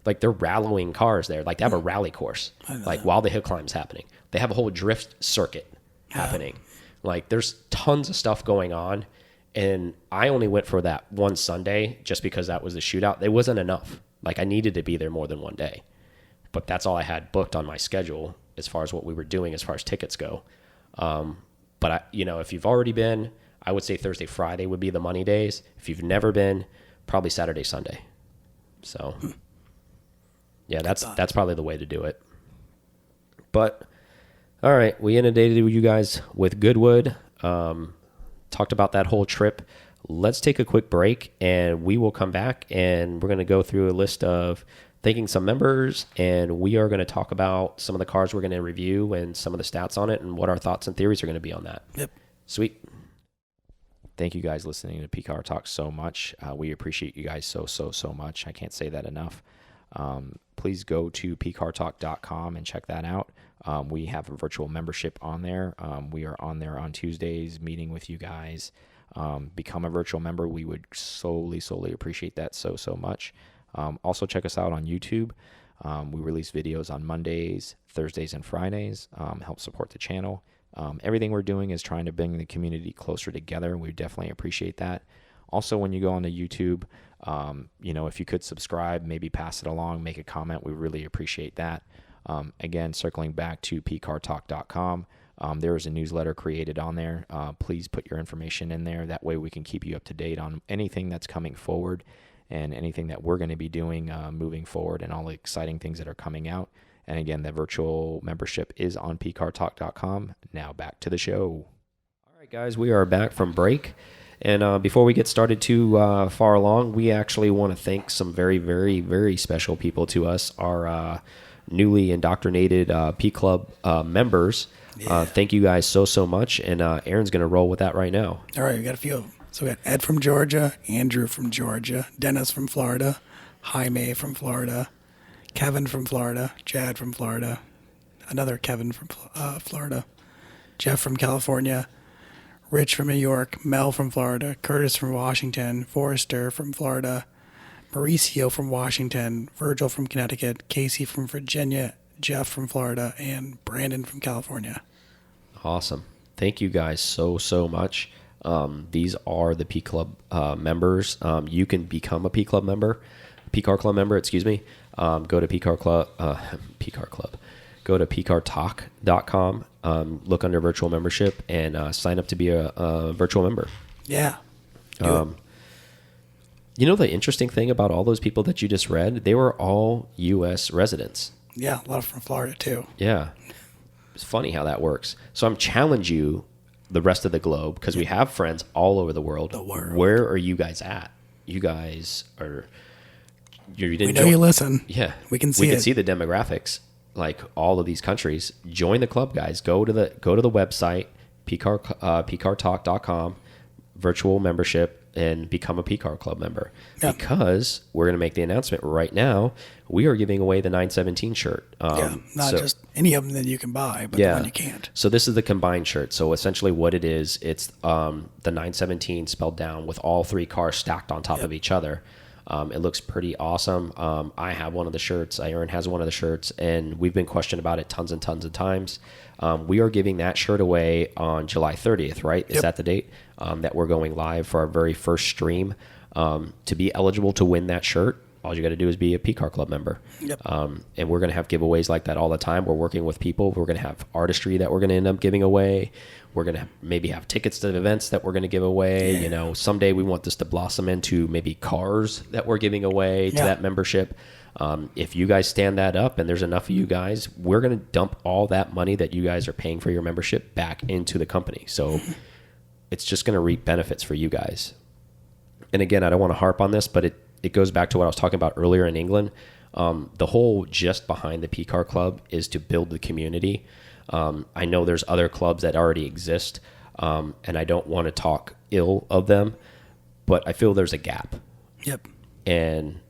Like, they're rallying cars there. Like, they have a rally course, like, while the hill climb's happening. They have a whole drift circuit happening. Like, there's tons of stuff going on. And I only went for that one Sunday just because that was the shootout. It wasn't enough. Like, I needed to be there more than one day. But that's all I had booked on my schedule as far as what we were doing as far as tickets go. But if you've already been, I would say Thursday, Friday would be the money days. If you've never been, probably Saturday, Sunday. So, yeah, that's probably the way to do it. But, all right, we inundated you guys with Goodwood. Talked about that whole trip. Let's take a quick break, and we will come back, and we're going to go through a list of thanking some members, and we are going to talk about some of the cars we're going to review and some of the stats on it and what our thoughts and theories are going to be on that. Yep. Sweet. Thank you guys listening to Pcar Talk so much. We appreciate you guys so much. I can't say that enough. Please go to pcartalk.com and check that out. We have a virtual membership on there. We are on there on Tuesdays meeting with you guys. Become a virtual member. We would solely appreciate that so much. Also check us out on YouTube. We release videos on Mondays, Thursdays, and Fridays. Help support the channel. Everything we're doing is trying to bring the community closer together. We definitely appreciate that. Also, when you go onto YouTube, if you could subscribe, maybe pass it along, make a comment, we really appreciate that. Again, circling back to pcartalk.com, there is a newsletter created on there. Please put your information in there. That way we can keep you up to date on anything that's coming forward and anything that we're going to be doing moving forward and all the exciting things that are coming out. And again, the virtual membership is on pcartalk.com. Now back to the show. All right, guys, we are back from break. And before we get started too far along, we actually want to thank some very, very, very special people to us, our newly indoctrinated P Club members. Yeah. Thank you guys so much. And Aaron's going to roll with that right now. All right, we got a few of them. So we got Ed from Georgia, Andrew from Georgia, Dennis from Florida, Jaime from Florida, Kevin from Florida, Jad from Florida, another Kevin from Florida, Jeff from California, Rich from New York, Mel from Florida, Curtis from Washington, Forrester from Florida, Mauricio from Washington, Virgil from Connecticut, Casey from Virginia, Jeff from Florida, and Brandon from California. Awesome. Thank you guys so much. These are the P Club members. You can become a P Club member, Pcar Club member, excuse me. Go to Pcar Club. Go to pcartalk.com, look under virtual membership, and sign up to be a virtual member. Yeah. The interesting thing about all those people that you just read, they were all U.S. residents. Yeah, a lot from Florida, too. Yeah. It's funny how that works. So I'm challenge you, the rest of the globe, because we have friends all over the world. Where are you guys at? You guys are... We know you listen. Yeah. We can see the demographics, like all of these countries. Join the club, guys. Go to the website, pcartalk.com, virtual membership, and become a Pcar Club member. Yeah. Because we're going to make the announcement right now. We are giving away the 917 shirt. Not just any of them that you can buy, but the one you can't. So this is the combined shirt. So essentially what it is, it's the 917 spelled down with all three cars stacked on top of each other. It looks pretty awesome. I have one of the shirts. Aaron has one of the shirts, and we've been questioned about it tons and tons of times. We are giving that shirt away on July 30th, right? Is that the date that we're going live for our very first stream? To be eligible to win that shirt, all you got to do is be a Pcar Club member. And we're going to have giveaways like that all the time. We're working with people. We're going to have artistry that we're going to end up giving away. We're going to maybe have tickets to events that we're going to give away. You know, someday we want this to blossom into maybe cars that we're giving away to that membership. If you guys stand that up and there's enough of you guys, we're going to dump all that money that you guys are paying for your membership back into the company. So it's just going to reap benefits for you guys. And again, I don't want to harp on this, but it goes back to what I was talking about earlier in England. The whole just behind the Pcar Club is to build the community. I know there's other clubs that already exist, and I don't want to talk ill of them, but I feel there's a gap. And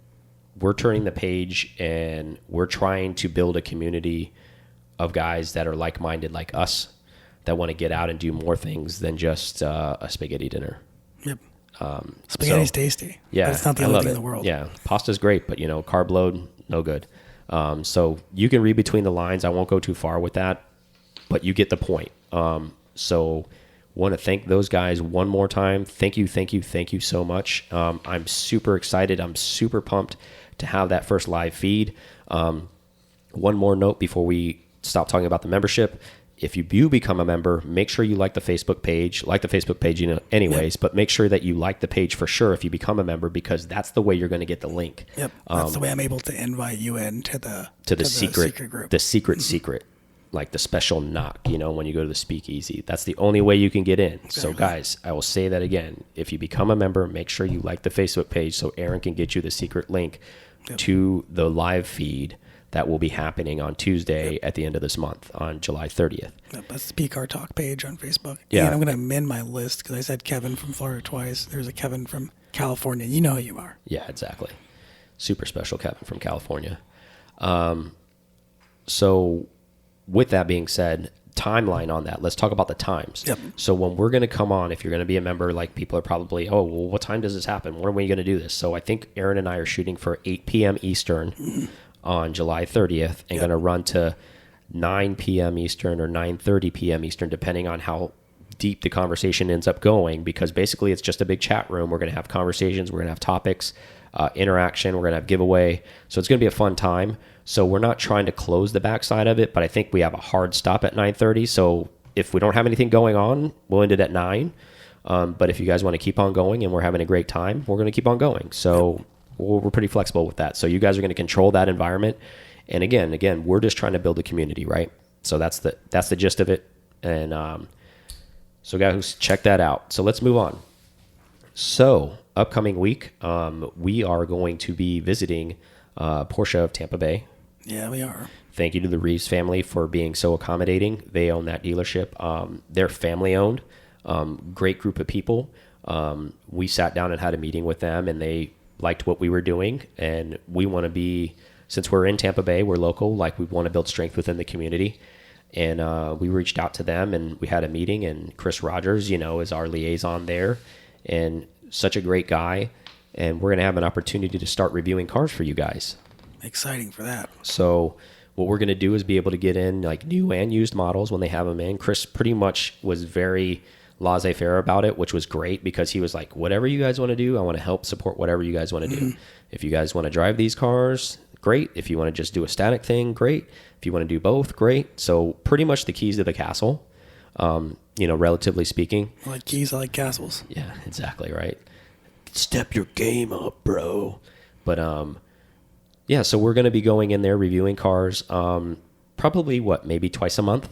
we're turning the page, and we're trying to build a community of guys that are like-minded like us, that want to get out and do more things than just a spaghetti dinner. Spaghetti's tasty. But it's not the only thing in the world. Pasta's great, but carb load, no good. So you can read between the lines. I won't go too far with that, but you get the point. So want to thank those guys one more time. Thank you so much. I'm super excited. I'm super pumped to have that first live feed. One more note before we stop talking about the membership. If you do become a member, make sure you like the Facebook page. Like the Facebook page, anyways, but make sure that you like the page for sure if you become a member, because that's the way you're going to get the link. That's the way I'm able to invite you into the secret group. The secret, like the special knock, when you go to the speakeasy. That's the only way you can get in. Exactly. So guys, I will say that again. If you become a member, make sure you like the Facebook page so Aaron can get you the secret link to the live feed that will be happening on Tuesday at the end of this month on July 30th. That's the Pcar Talk page on Facebook. And I'm going to amend my list because I said Kevin from Florida twice. There's a Kevin from California. You know who you are. Yeah, exactly. Super special Kevin from California. So with that being said, timeline on that. Let's talk about the times. So when we're going to come on, if you're going to be a member, like people are probably, what time does this happen? When are we going to do this? So I think Aaron and I are shooting for 8 p.m. Eastern on July 30th and going to run to 9 p.m. Eastern or 9:30 p.m. Eastern, depending on how deep the conversation ends up going, because basically it's just a big chat room. We're going to have conversations. We're going to have topics, interaction. We're going to have giveaway. So it's going to be a fun time. So we're not trying to close the backside of it, but I think we have a hard stop at 9:30. So if we don't have anything going on, we'll end it at 9. But if you guys want to keep on going and we're having a great time, we're going to keep on going. So we're pretty flexible with that. So you guys are going to control that environment. And again, we're just trying to build a community, right? So that's the gist of it. And so guys, check that out. So let's move on. So upcoming week, we are going to be visiting Porsche of Tampa Bay. Yeah, we are. Thank you to the Reeves family for being so accommodating. They own that dealership. They're family owned. Great group of people. We sat down and had a meeting with them, and they liked what we were doing. And we want to be, since we're in Tampa Bay, we're local, like we want to build strength within the community. And we reached out to them, and we had a meeting, and Chris Rogers, is our liaison there, and such a great guy. And we're going to have an opportunity to start reviewing cars for you guys. Exciting for that. So what we're going to do is be able to get in like new and used models when they have them in. Chris pretty much was very laissez-faire about it, which was great, because he was like, whatever you guys want to do, I want to help support whatever you guys want to do. If you guys want to drive these cars, great. If you want to just do a static thing, great. If you want to do both, great. So pretty much the keys to the castle, relatively speaking. I like keys, I like castles. Yeah, exactly, right. Step your game up, bro. But so we're going to be going in there reviewing cars probably maybe twice a month.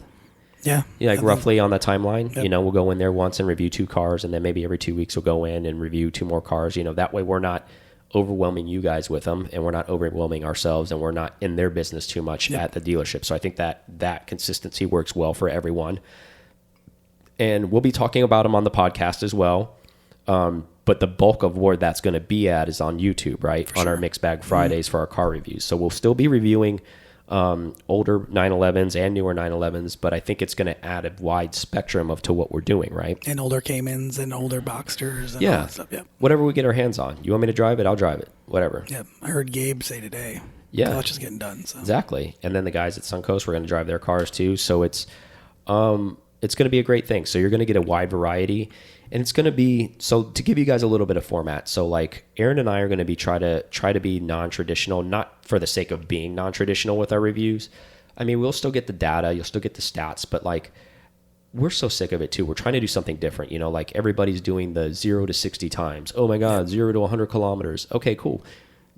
Yeah. Like roughly on the timeline. Yep. We'll go in there once and review 2 cars, and then maybe every 2 weeks we'll go in and review 2 more cars. That way we're not overwhelming you guys with them, and we're not overwhelming ourselves, and we're not in their business too much at the dealership. So I think that consistency works well for everyone. And we'll be talking about them on the podcast as well. But the bulk of where that's going to be at is on YouTube, right? On our Mixed Bag Fridays for our car reviews. So we'll still be reviewing older 911s and newer 911s, but I think it's going to add a wide spectrum to what we're doing, right? And older Caymans and older Boxsters and all that stuff. Yep. Whatever we get our hands on. You want me to drive it? I'll drive it. Whatever. Yep. I heard Gabe say today. Yeah. Clutch is getting done. So. Exactly. And then the guys at Suncoast, we're going to drive their cars too. So it's going to be a great thing. So you're going to get a wide variety. And it's going to be, so to give you guys a little bit of format. So like Aaron and I are going to be try to be non-traditional, not for the sake of being non-traditional with our reviews. I mean, we'll still get the data, you'll still get the stats, but like we're so sick of it too. We're trying to do something different. You know, like everybody's doing the 0 to 60 times. Oh my God, 0 to 100 kilometers. Okay, cool.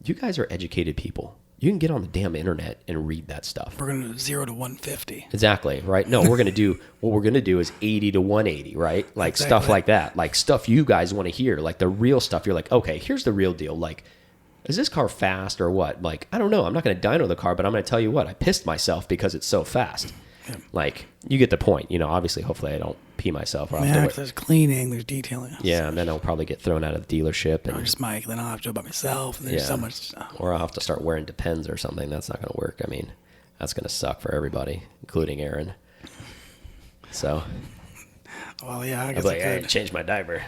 You guys are educated people. You can get on the damn internet and read that stuff. We're going to do 0 to 150. Exactly, right? No, what we're going to do is 80 to 180, right? Like exactly. Stuff like that. Like stuff you guys want to hear, like the real stuff. You're like, okay, here's the real deal. Like, is this car fast or what? Like, I don't know. I'm not going to dyno the car, but I'm going to tell you what, I pissed myself because it's so fast. Yeah. Like, you get the point. You know, obviously, hopefully I don't pee myself. Or there's cleaning, there's detailing. Yeah, and then I'll probably get thrown out of the dealership. And, or just Mike, then I'll have to do it by myself. And there's so much stuff. Or I'll have to start wearing Depends or something. That's not going to work. I mean, that's going to suck for everybody, including Aaron. So. Well, yeah, I guess I had to change my diaper.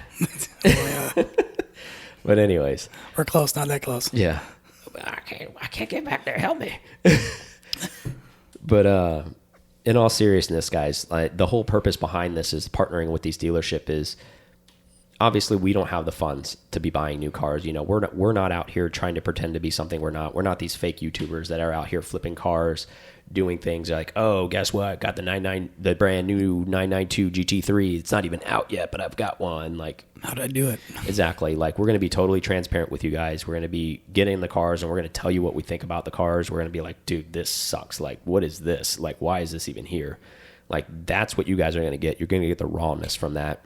Well, yeah. But anyways. We're close, not that close. Yeah. I can't get back there. Help me. But in all seriousness, guys, the whole purpose behind this is partnering with these dealerships is obviously we don't have the funds to be buying new cars. You know, we're not out here trying to pretend to be something we're not. We're not these fake YouTubers that are out here flipping cars, doing things like, oh, guess what? Got the brand new 992 GT3. It's not even out yet, but I've got one. Like, how did I do it? Exactly. Like, we're going to be totally transparent with you guys. We're going to be getting the cars and we're going to tell you what we think about the cars. We're going to be like, dude, this sucks. Like, what is this? Like, why is this even here? Like, that's what you guys are going to get. You're going to get the rawness from that.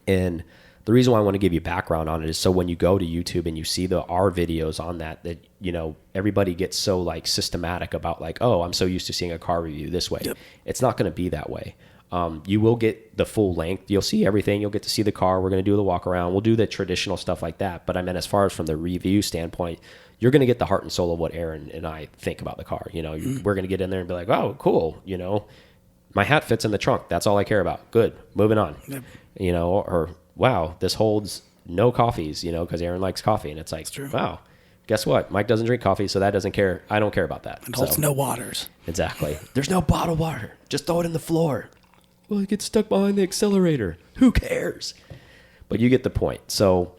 And the reason why I want to give you background on it is so when you go to YouTube and you see our videos on that, you know, everybody gets so like systematic about like, oh, I'm so used to seeing a car review this way. Yep. It's not going to be that way. You will get the full length. You'll see everything. You'll get to see the car. We're going to do the walk around. We'll do the traditional stuff like that. But I mean, as far as from the review standpoint, you're going to get the heart and soul of what Aaron and I think about the car. You know, we're going to get in there and be like, oh, cool. You know, my hat fits in the trunk. That's all I care about. Good. Moving on. Yep. You know, or wow, this holds no coffees, you know, because Aaron likes coffee. And it's like, wow, guess what? Mike doesn't drink coffee, so that doesn't care. I don't care about that. It holds no waters. Exactly. There's no bottled water. Just throw it in the floor. Well, it gets stuck behind the accelerator. Who cares? But you get the point. So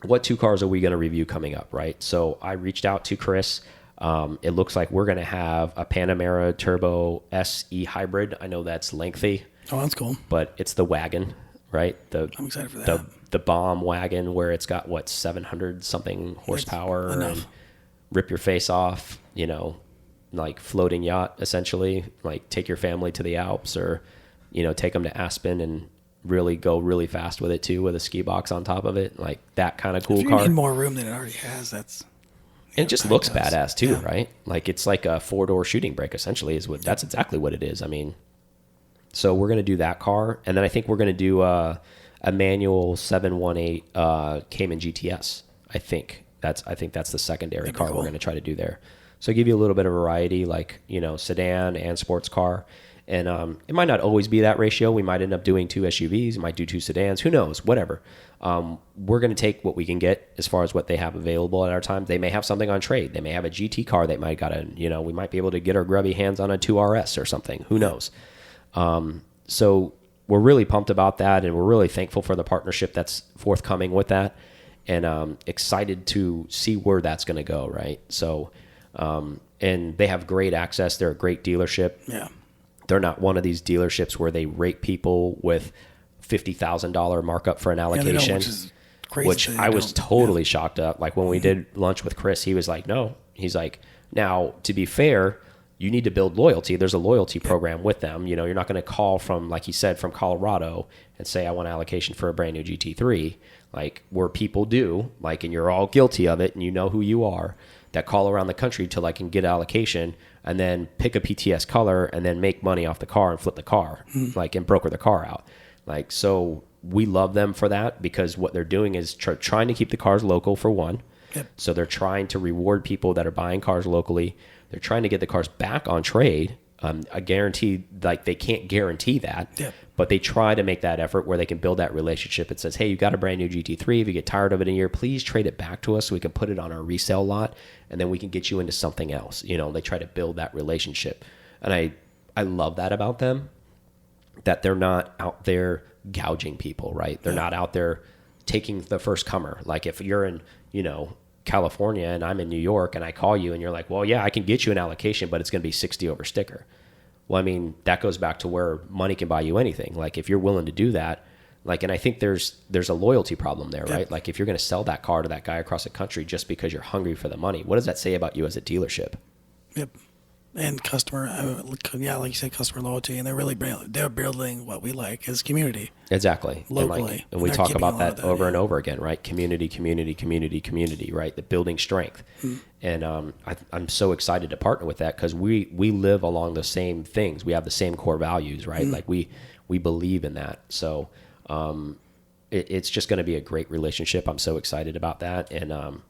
what two cars are we going to review coming up, right? So I reached out to Chris. It looks like we're going to have a Panamera Turbo SE Hybrid. I know that's lengthy. Oh, that's cool. But it's the wagon. Right? I'm excited for that. The bomb wagon where it's got, 700 something horsepower and rip your face off, you know, like floating yacht, essentially. Like take your family to the Alps or, you know, take them to Aspen and really go really fast with it too, with a ski box on top of it. Like that kind of cool car. If you need more room than it already has, that's... And it just looks badass too, right? Like it's like a 4-door shooting brake, essentially, that's exactly what it is. I mean... So we're going to do that car. And then I think we're going to do a manual 718 Cayman GTS. I think that's the secondary car we're going to try to do there. So give you a little bit of variety, like, you know, sedan and sports car. And it might not always be that ratio. We might end up doing 2 SUVs. We might do 2 sedans. Who knows? Whatever. We're going to take what we can get as far as what they have available at our time. They may have something on trade. They may have a GT car. They might we might be able to get our grubby hands on a 2RS or something. Who knows? So we're really pumped about that, and we're really thankful for the partnership that's forthcoming with that, and excited to see where that's going to go, right? So, and they have great access. They're a great dealership. Yeah. They're not one of these dealerships where they rate people with $50,000 markup for an allocation, which is crazy. Which I was totally shocked at. Like when we did lunch with Chris, he was like, no. He's like, now, to be fair, you need to build loyalty. There's a loyalty program with them. You know, you're not going to call from, like he said, from Colorado and say, I want allocation for a brand new GT3. Like where people do, like, and you're all guilty of it and you know who you are, that call around the country to like and get allocation and then pick a PTS color and then make money off the car and flip the car, like, and broker the car out. Like, so we love them for that because what they're doing is trying to keep the cars local for one. Yep. So they're trying to reward people that are buying cars locally. They're trying to get the cars back on trade. I guarantee, like, they can't guarantee that, but they try to make that effort where they can build that relationship. It says, hey, you got a brand new GT3. If you get tired of it in a year, please trade it back to us so we can put it on our resale lot, and then we can get you into something else. You know, they try to build that relationship. And I love that about them, that they're not out there gouging people, right? They're not out there taking the first comer. Like, if you're in, you know, California and I'm in New York and I call you and you're like, well, yeah, I can get you an allocation, but it's going to be 60 over sticker. Well, I mean, that goes back to where money can buy you anything. Like, if you're willing to do that, like, and I think there's a loyalty problem there, right? Like, if you're going to sell that car to that guy across the country just because you're hungry for the money, what does that say about you as a dealership? Yep. And customer, like you said, customer loyalty, and they're building what we like as community. Exactly. Locally. And we talk about that over and over again, right? Community, right? The building strength. And I'm so excited to partner with that because we live along the same things. We have the same core values, right? Like, we believe in that. So it's just going to be a great relationship. I'm so excited about that. And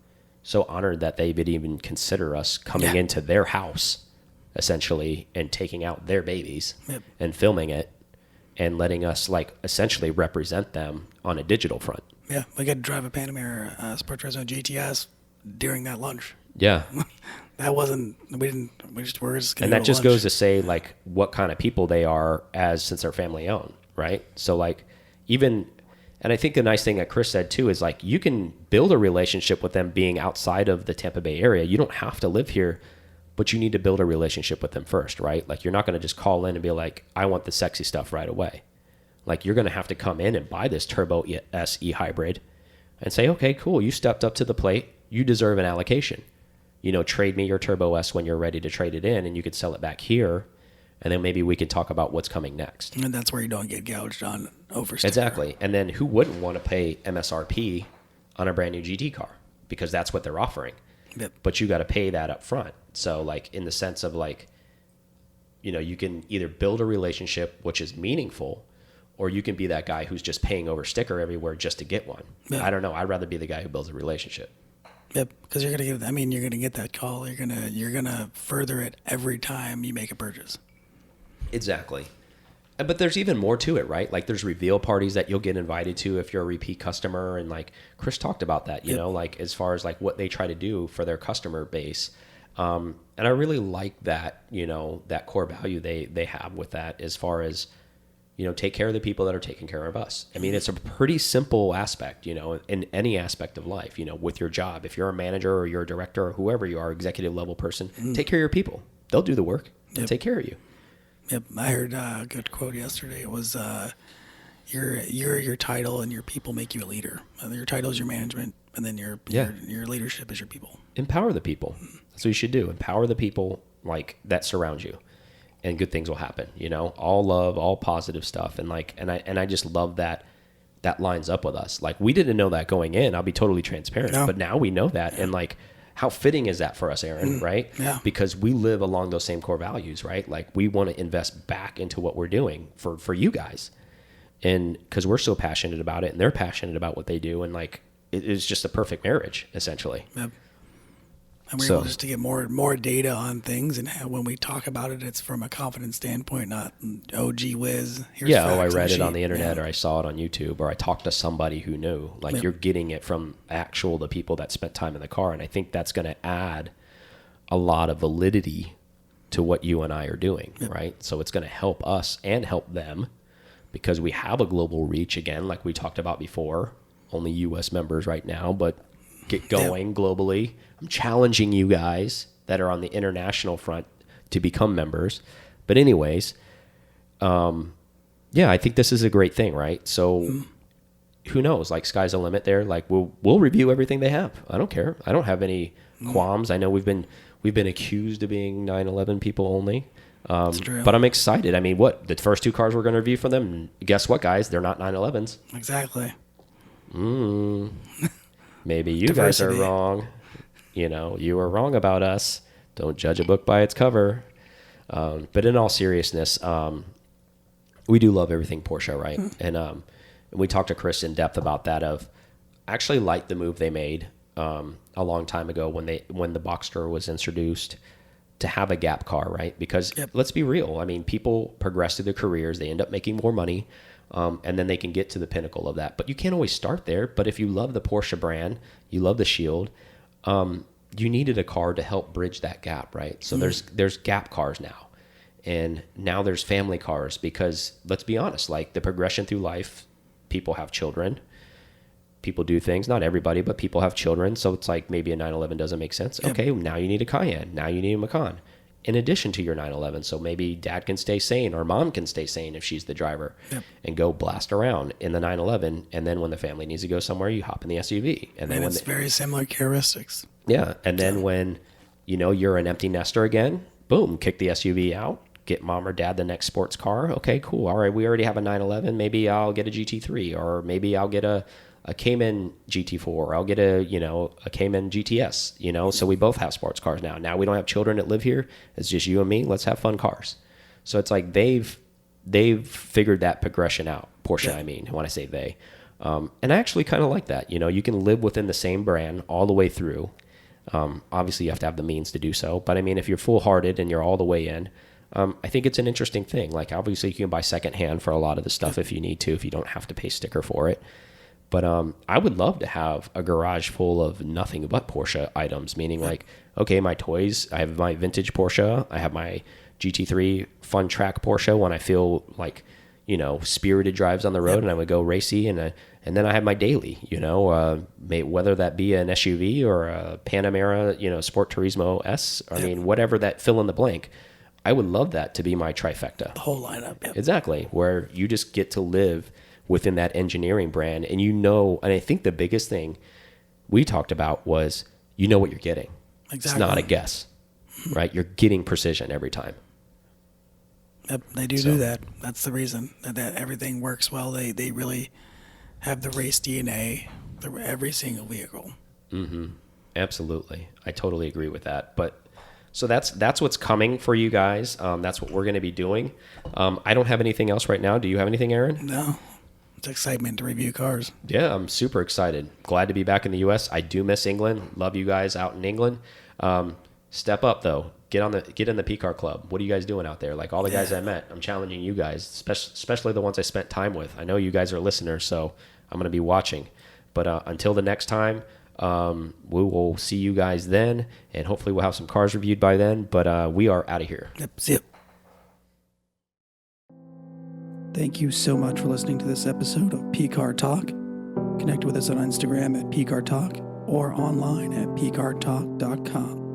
so honored that they would even consider us coming into their house, essentially, and taking out their babies and filming it and letting us, like, essentially represent them on a digital front. Yeah, we got to drive a Panamera Sport Turismo GTS during that lunch. Yeah. That wasn't, we just were just and that just goes to say, like, what kind of people they are since they're family owned, right? So, like, even, and I think the nice thing that Chris said too is, like, you can build a relationship with them being outside of the Tampa Bay area. You don't have to live here, but you need to build a relationship with them first, right? Like, you're not going to just call in and be like, I want the sexy stuff right away. Like, you're going to have to come in and buy this Turbo S e-hybrid and say, okay, cool, you stepped up to the plate. You deserve an allocation. You know, trade me your Turbo S when you're ready to trade it in, and you could sell it back here, and then maybe we could talk about what's coming next. And that's where you don't get gouged on oversticker. Exactly. And then who wouldn't want to pay MSRP on a brand new GT car? Because that's what they're offering. Yep. But you got to pay that up front. So, like, in the sense of, like, you know, you can either build a relationship which is meaningful, or you can be that guy who's just paying over sticker everywhere just to get one. Yep. I don't know. I'd rather be the guy who builds a relationship. Yep, because you're gonna get that call. You're gonna further it every time you make a purchase. Exactly. But there's even more to it, right? Like, there's reveal parties that you'll get invited to if you're a repeat customer. And, like, Chris talked about that, you know, like, as far as, like, what they try to do for their customer base. And I really like that, you know, that core value they have with that, as far as, you know, take care of the people that are taking care of us. I mean, it's a pretty simple aspect, you know, in any aspect of life, you know, with your job. If you're a manager or you're a director or whoever you are, executive level person, take care of your people. They'll do the work. They'll take care of you. Yep, I heard a good quote yesterday. It was, your title and your people make you a leader. Your title is your management, and then your leadership is your people. Empower the people. That's what you should do. Empower the people, like, that surround you, and good things will happen. You know, all love, all positive stuff, and, like, and I just love that lines up with us. Like, we didn't know that going in. I'll be totally transparent, but now we know that, and, like, how fitting is that for us, Aaron, right? Yeah. Because we live along those same core values, right? Like, we want to invest back into what we're doing for you guys. And because we're so passionate about it, and they're passionate about what they do. And, like, it is just a perfect marriage, essentially. Yep. And we're able just to get more data on things. And when we talk about it, it's from a confidence standpoint, not, oh, gee whiz. Here's I read it on the internet, or I saw it on YouTube, or I talked to somebody who knew. Like, you're getting it from the people that spent time in the car. And I think that's going to add a lot of validity to what you and I are doing, right? So it's going to help us and help them, because we have a global reach, again, like we talked about before. Only U.S. members right now, but get going globally. I'm challenging you guys that are on the international front to become members. But anyways, I think this is a great thing, right? So who knows? Like, sky's the limit there. Like, we'll review everything they have. I don't care. I don't have any qualms. I know we've been accused of being 911 people only. But I'm excited. I mean, the first two cars we're going to review for them, guess what, guys? They're not 911s. Exactly. Maybe you guys are wrong. You know, you were wrong about us. Don't judge a book by its cover. But in all seriousness, we do love everything Porsche, right? And we talked to Chris in depth about that. I actually liked the move they made a long time ago when the Boxster was introduced. to have a gap car, right? Because let's be real. I mean, people progress through their careers. They end up making more money. And then they can get to the pinnacle of that. But you can't always start there. But if you love the Porsche brand, you love the Shield, you needed a car to help bridge that gap, right? So there's gap cars now. And now there's family cars because, let's be honest, like the progression through life, people have children. People do things, not everybody, but people have children. So it's like maybe a 911 doesn't make sense. Okay, now you need a Cayenne. Now you need a Macan in addition to your 911. So maybe dad can stay sane or mom can stay sane if she's the driver and go blast around in the 911. And then when the family needs to go somewhere, you hop in the SUV. And then it's very similar characteristics. Yeah. And then when, you're an empty nester again, boom, kick the SUV out, get mom or dad the next sports car. Okay, cool. All right, we already have a 911. Maybe I'll get a GT3 or maybe I'll get a Cayman GT4, or I'll get a Cayman GTS, so we both have sports cars now. Now we don't have children that live here. It's just you and me. Let's have fun cars. So it's like they've figured that progression out. Porsche, I mean, when I say they. And I actually kind of like that. You can live within the same brand all the way through. Obviously you have to have the means to do so. But I mean, if you're full-hearted and you're all the way in, I think it's an interesting thing. Like obviously you can buy secondhand for a lot of the stuff if you need to, if you don't have to pay sticker for it. But I would love to have a garage full of nothing but Porsche items, meaning like, okay, my toys, I have my vintage Porsche, I have my GT3 fun track Porsche when I feel like, spirited drives on the road and I would go racy, and then I have my daily, whether that be an SUV or a Panamera, Sport Turismo S, I mean, whatever that fill in the blank. I would love that to be my trifecta. The whole lineup. Yep. Exactly, where you just get to live within that engineering brand. And and I think the biggest thing we talked about was, what you're getting. Exactly. It's not a guess, right? You're getting precision every time. Yep, they do that. That's the reason that everything works well. They really have the race DNA through every single vehicle. Mm-hmm. Absolutely. I totally agree with that. But so that's what's coming for you guys. That's what we're going to be doing. I don't have anything else right now. Do you have anything, Aaron? No. It's excitement to review cars. Yeah, I'm super excited. Glad to be back in the U.S. I do miss England. Love you guys out in England. Step up, though. Get in the Pcar club. What are you guys doing out there? Like all the guys I met, I'm challenging you guys, especially the ones I spent time with. I know you guys are listeners, so I'm going to be watching. But until the next time, we will see you guys then, and hopefully we'll have some cars reviewed by then. But we are out of here. Yep, see ya. Thank you so much for listening to this episode of Pcar Talk. Connect with us on Instagram at Pcar Talk or online at pcartalk.com.